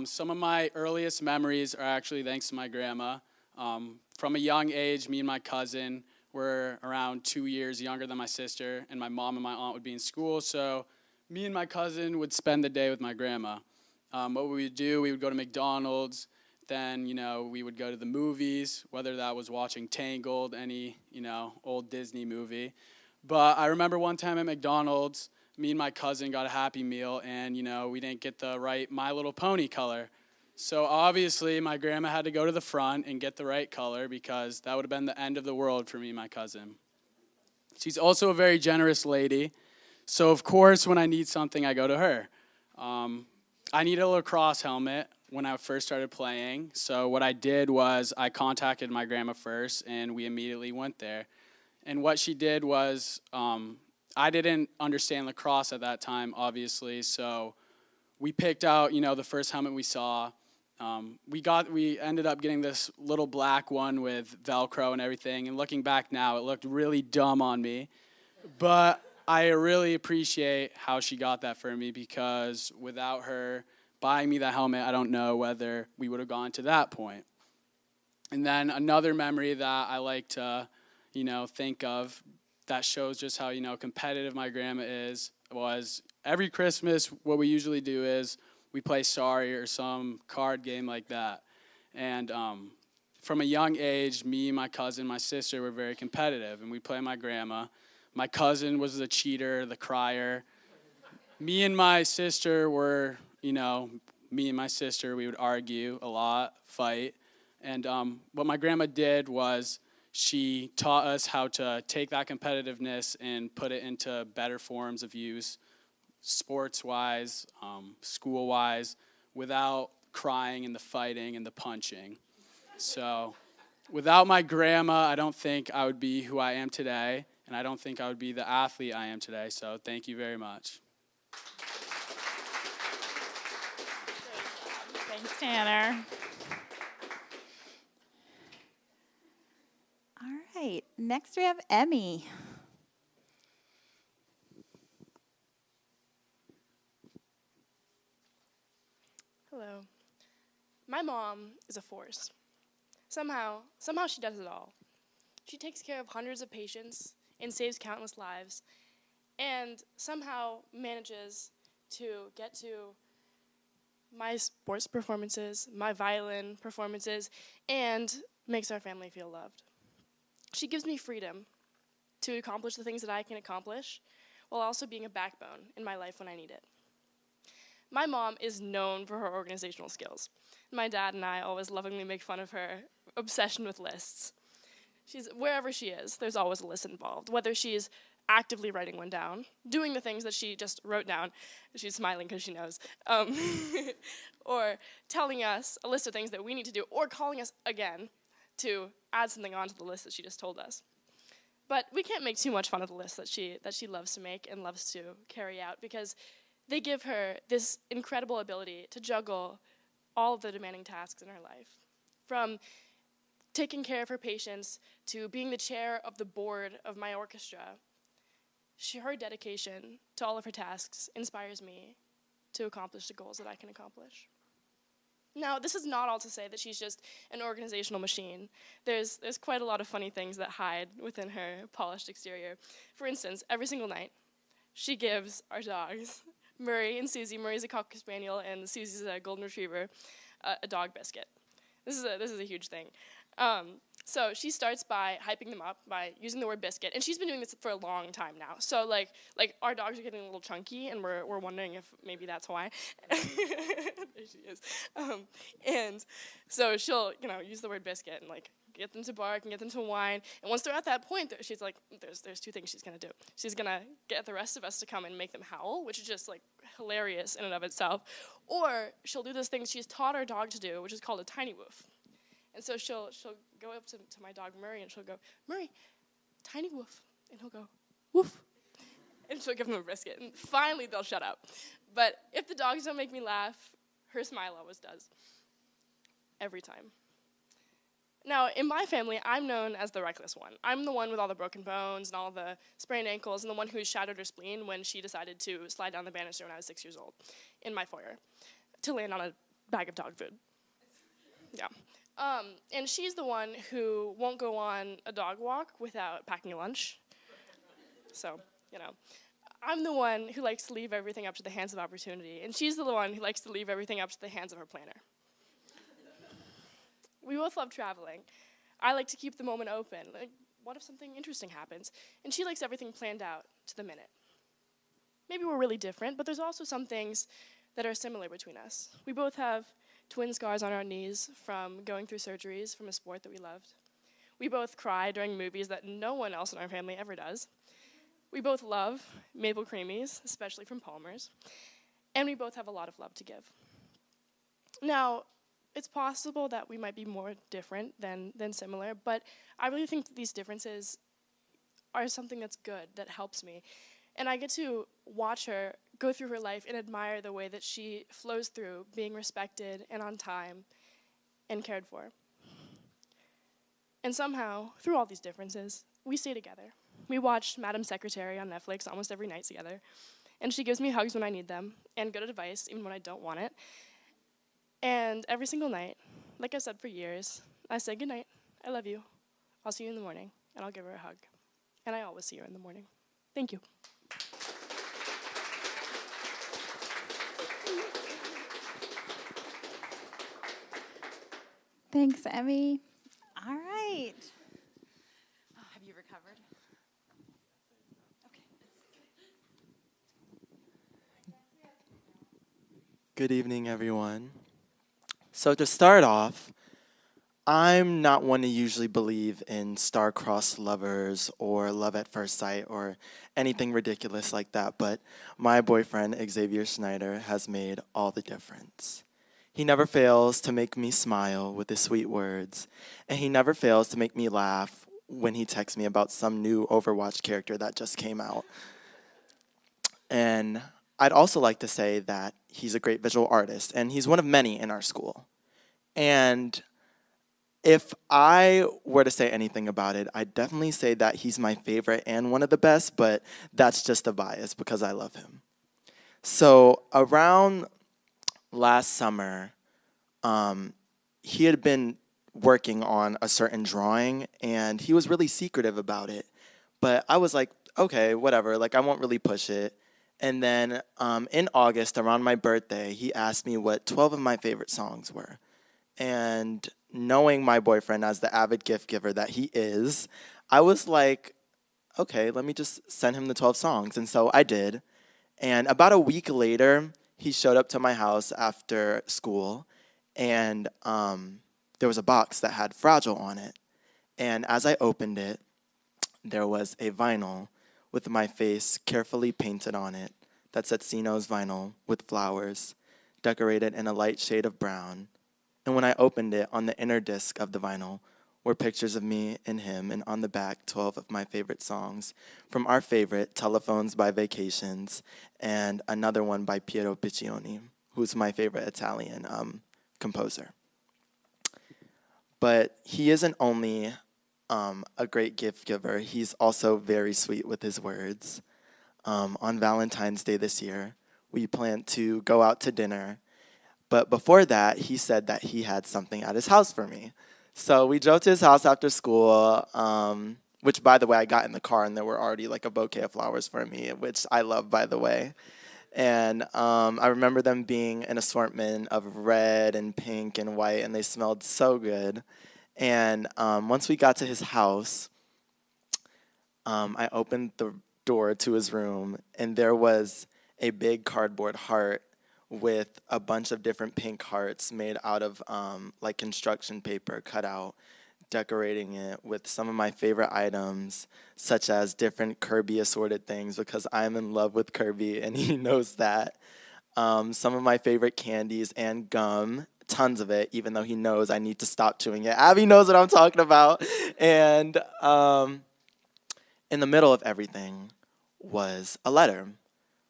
Some of my earliest memories are actually thanks to my grandma. From a young age, me and my cousin were around 2 years younger than my sister, and my mom and my aunt would be in school, so me and my cousin would spend the day with my grandma. What we would do, we would go to McDonald's, then, we would go to the movies, whether that was watching Tangled, any, old Disney movie. But I remember one time at McDonald's, me and my cousin got a Happy Meal, and, we didn't get the right My Little Pony color. So obviously, my grandma had to go to the front and get the right color because that would have been the end of the world for me and my cousin. She's also a very generous lady. So, of course, when I need something, I go to her. I needed a lacrosse helmet when I first started playing. So what I did was I contacted my grandma first, and we immediately went there. And what she did was I didn't understand lacrosse at that time, obviously. So we picked out, the first helmet we saw. We ended up getting this little black one with Velcro and everything. And looking back now, it looked really dumb on me. But I really appreciate how she got that for me because without her buying me that helmet, I don't know whether we would have gone to that point. And then another memory that I like to, think of that shows just how, competitive my grandma was every Christmas, what we usually do is we play Sorry or some card game like that. And from a young age, me, my cousin, my sister were very competitive, and we play my grandma. My cousin was the cheater, the crier. Me and my sister were, me and my sister, we would argue a lot, fight. And what my grandma did was she taught us how to take that competitiveness and put it into better forms of use, sports-wise, school-wise, without crying and the fighting and the punching. So without my grandma, I don't think I would be who I am today, and I don't think I would be the athlete I am today. So thank you very much. Thanks, Tanner. All right, next we have Emmy. Hello. My mom is a force. Somehow she does it all. She takes care of hundreds of patients and saves countless lives, and somehow manages to get to my sports performances, my violin performances, and makes our family feel loved. She gives me freedom to accomplish the things that I can accomplish, while also being a backbone in my life when I need it. My mom is known for her organizational skills. My dad and I always lovingly make fun of her obsession with lists. Wherever she is, there's always a list involved, whether she's actively writing one down, doing the things that she just wrote down, she's smiling because she knows, or telling us a list of things that we need to do, or calling us again to add something onto the list that she just told us. But we can't make too much fun of the list that she loves to make and loves to carry out, because they give her this incredible ability to juggle all of the demanding tasks in her life. From taking care of her patients to being the chair of the board of my orchestra, her dedication to all of her tasks inspires me to accomplish the goals that I can accomplish. Now, this is not all to say that she's just an organizational machine. There's quite a lot of funny things that hide within her polished exterior. For instance, every single night, she gives our dogs, Murray and Susie — Murray's a Cocker Spaniel and Susie's a Golden Retriever — a dog biscuit. This is a huge thing. So she starts by hyping them up by using the word biscuit, and she's been doing this for a long time now. So like our dogs are getting a little chunky, and we're wondering if maybe that's why. There she is. And so she'll use the word biscuit and get them to bark and get them to whine. And once they're at that point, she's like, there's two things she's gonna do. She's gonna get the rest of us to come and make them howl, which is just hilarious in and of itself. Or she'll do this thing she's taught our dog to do, which is called a tiny woof. And so she'll go up to my dog Murray, and she'll go, "Murray, tiny woof," and he'll go, "Woof," and she'll give him a biscuit, and finally they'll shut up. But if the dogs don't make me laugh, her smile always does, every time. Now, in my family, I'm known as the reckless one. I'm the one with all the broken bones and all the sprained ankles, and the one who shattered her spleen when she decided to slide down the banister when I was 6 years old in my foyer to land on a bag of dog food. Yeah. And she's the one who won't go on a dog walk without packing a lunch. So, I'm the one who likes to leave everything up to the hands of opportunity, and she's the one who likes to leave everything up to the hands of her planner. We both love traveling. I like to keep the moment open. What if something interesting happens? And she likes everything planned out to the minute. Maybe we're really different, but there's also some things that are similar between us. We both have twin scars on our knees from going through surgeries from a sport that we loved. We both cry during movies that no one else in our family ever does. We both love maple creamies, especially from Palmer's. And we both have a lot of love to give. Now, it's possible that we might be more different than similar, but I really think that these differences are something that's good, that helps me. And I get to watch her go through her life and admire the way that she flows through being respected and on time and cared for. And somehow, through all these differences, we stay together. We watch Madam Secretary on Netflix almost every night together, and she gives me hugs when I need them, and good advice even when I don't want it. And every single night, like I've said for years, I say, "Good night, I love you, I'll see you in the morning," and I'll give her a hug. and I always see her in the morning. Thank you. Thanks, Emmy. All right. Oh, have you recovered? Good evening, everyone. So to start off, I'm not one to usually believe in star-crossed lovers or love at first sight or anything ridiculous like that, but my boyfriend, Xavier Schneider, has made all the difference. He never fails to make me smile with his sweet words, and he never fails to make me laugh when he texts me about some new Overwatch character that just came out. And I'd also like to say that he's a great visual artist, and he's one of many in our school. And if I were to say anything about it, I'd definitely say that he's my favorite and one of the best, but that's just a bias because I love him. So around last summer, he had been working on a certain drawing, and he was really secretive about it. But I was like, okay, whatever, like I won't really push it. And then in August, around my birthday, he asked me what 12 of my favorite songs were. And knowing my boyfriend as the avid gift giver that he is, I was like, okay, let me just send him the 12 songs. And so I did. And about a week later, he showed up to my house after school, and there was a box that had Fragile on it. And as I opened it, there was a vinyl with my face carefully painted on it that said Sino's vinyl with flowers, decorated in a light shade of brown. And when I opened it, on the inner disc of the vinyl were pictures of me and him, and on the back, 12 of my favorite songs from our favorite, Telephones by Vacations, and another one by Piero Piccioni, who's my favorite Italian composer. But he isn't only a great gift giver, he's also very sweet with his words. On Valentine's Day this year, we planned to go out to dinner. But before that, he said that he had something at his house for me. So we drove to his house after school, which, by the way, I got in the car and there were already like a bouquet of flowers for me, which I love, by the way. And I remember them being an assortment of red and pink and white, and they smelled so good. And once we got to his house, I opened the door to his room, and there was a big cardboard heart with a bunch of different pink hearts made out of like construction paper cut out, decorating it with some of my favorite items, such as different Kirby assorted things, because I'm in love with Kirby and he knows that. Some of my favorite candies and gum, tons of it, even though he knows I need to stop chewing it. Abby knows what I'm talking about. And in the middle of everything was a letter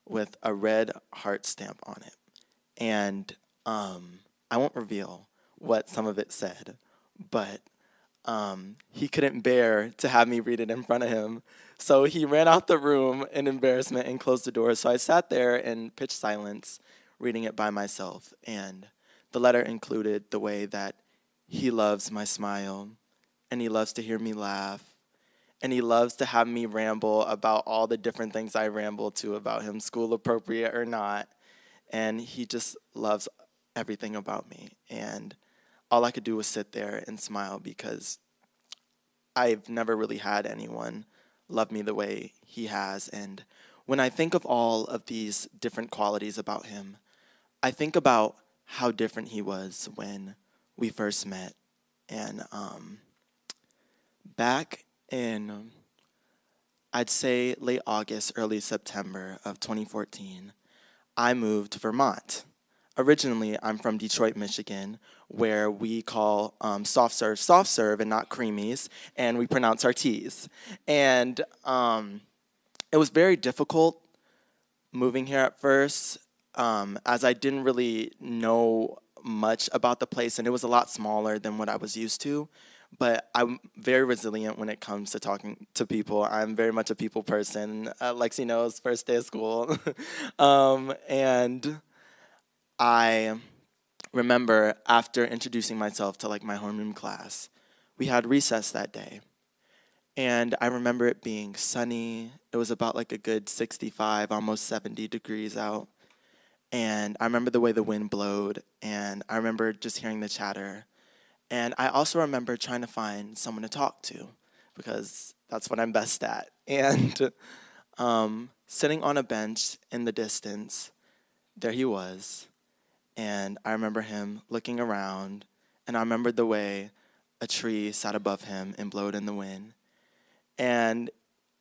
with a red heart stamp on it. And I won't reveal what some of it said, but he couldn't bear to have me read it in front of him. So he ran out the room in embarrassment and closed the door. So I sat there in pitch silence, reading it by myself. And the letter included the way that he loves my smile, and he loves to hear me laugh, and he loves to have me ramble about all the different things I ramble to about him, school appropriate or not. And he just loves everything about me. And all I could do was sit there and smile, because I've never really had anyone love me the way he has. And when I think of all of these different qualities about him, I think about how different he was when we first met. And back in, I'd say, late August, early September of 2014, I moved to Vermont. Originally, I'm from Detroit, Michigan, where we call soft serve and not creamies, and we pronounce our T's. And it was very difficult moving here at first, as I didn't really know much about the place, and it was a lot smaller than what I was used to. But I'm very resilient when it comes to talking to people. I'm very much a people person. Lexi knows, first day of school. And I remember after introducing myself to like my homeroom class, we had recess that day. And I remember it being sunny. It was about like a good 65, almost 70 degrees out. And I remember the way the wind blowed, and I remember just hearing the chatter. And I also remember trying to find someone to talk to, because that's what I'm best at. And sitting on a bench in the distance, there he was. And I remember him looking around, and I remembered the way a tree sat above him and blowed in the wind. And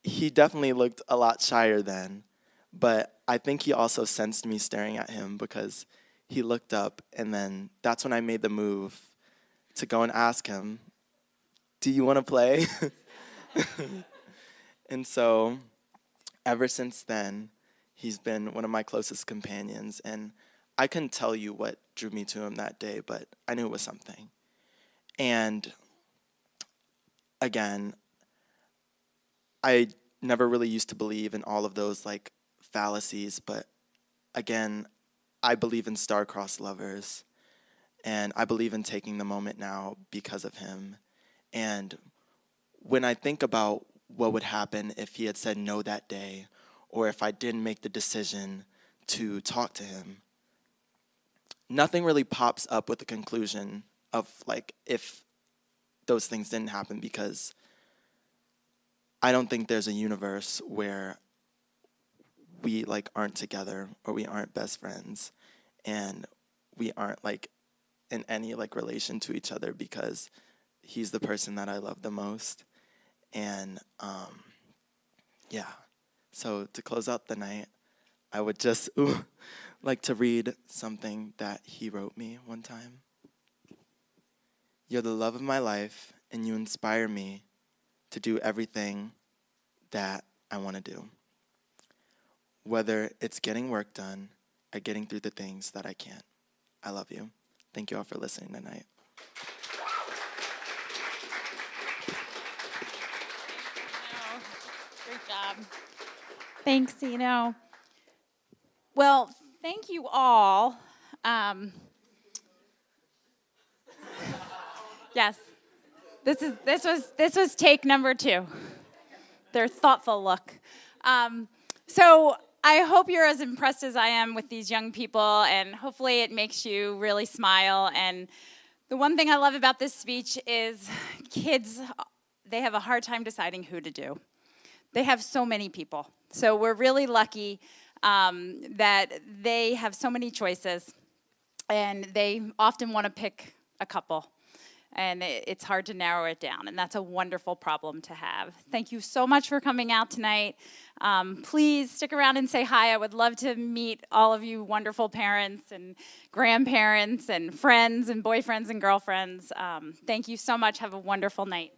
he definitely looked a lot shyer then, but I think he also sensed me staring at him, because he looked up, and then that's when I made the move to go and ask him, do you want to play? And so ever since then, he's been one of my closest companions, and I couldn't tell you what drew me to him that day, but I knew it was something. And again, I never really used to believe in all of those like fallacies, but again, I believe in star-crossed lovers, and I believe in taking the moment now because of him. And when I think about what would happen if he had said no that day, or if I didn't make the decision to talk to him, nothing really pops up with the conclusion of like if those things didn't happen, because I don't think there's a universe where we like aren't together, or we aren't best friends, and we aren't like in any like relation to each other, because he's the person that I love the most. And yeah, so to close out the night, I would just like to read something that he wrote me one time. You're the love of my life, and you inspire me to do everything that I want to do, whether it's getting work done or getting through the things that I can't. I love you. Thank you all for listening tonight. Great job. Thanks, Eno. Well, thank you all. Yes, this was take number 2. Their thoughtful look. So I hope you're as impressed as I am with these young people, and hopefully it makes you really smile. And the one thing I love about this speech is kids, they have a hard time deciding who to do. They have so many people. So we're really lucky that they have so many choices, and they often want to pick a couple. And it's hard to narrow it down, and that's a wonderful problem to have. Thank you so much for coming out tonight. Please stick around and say hi. I would love to meet all of you wonderful parents and grandparents and friends and boyfriends and girlfriends. Thank you so much. Have a wonderful night.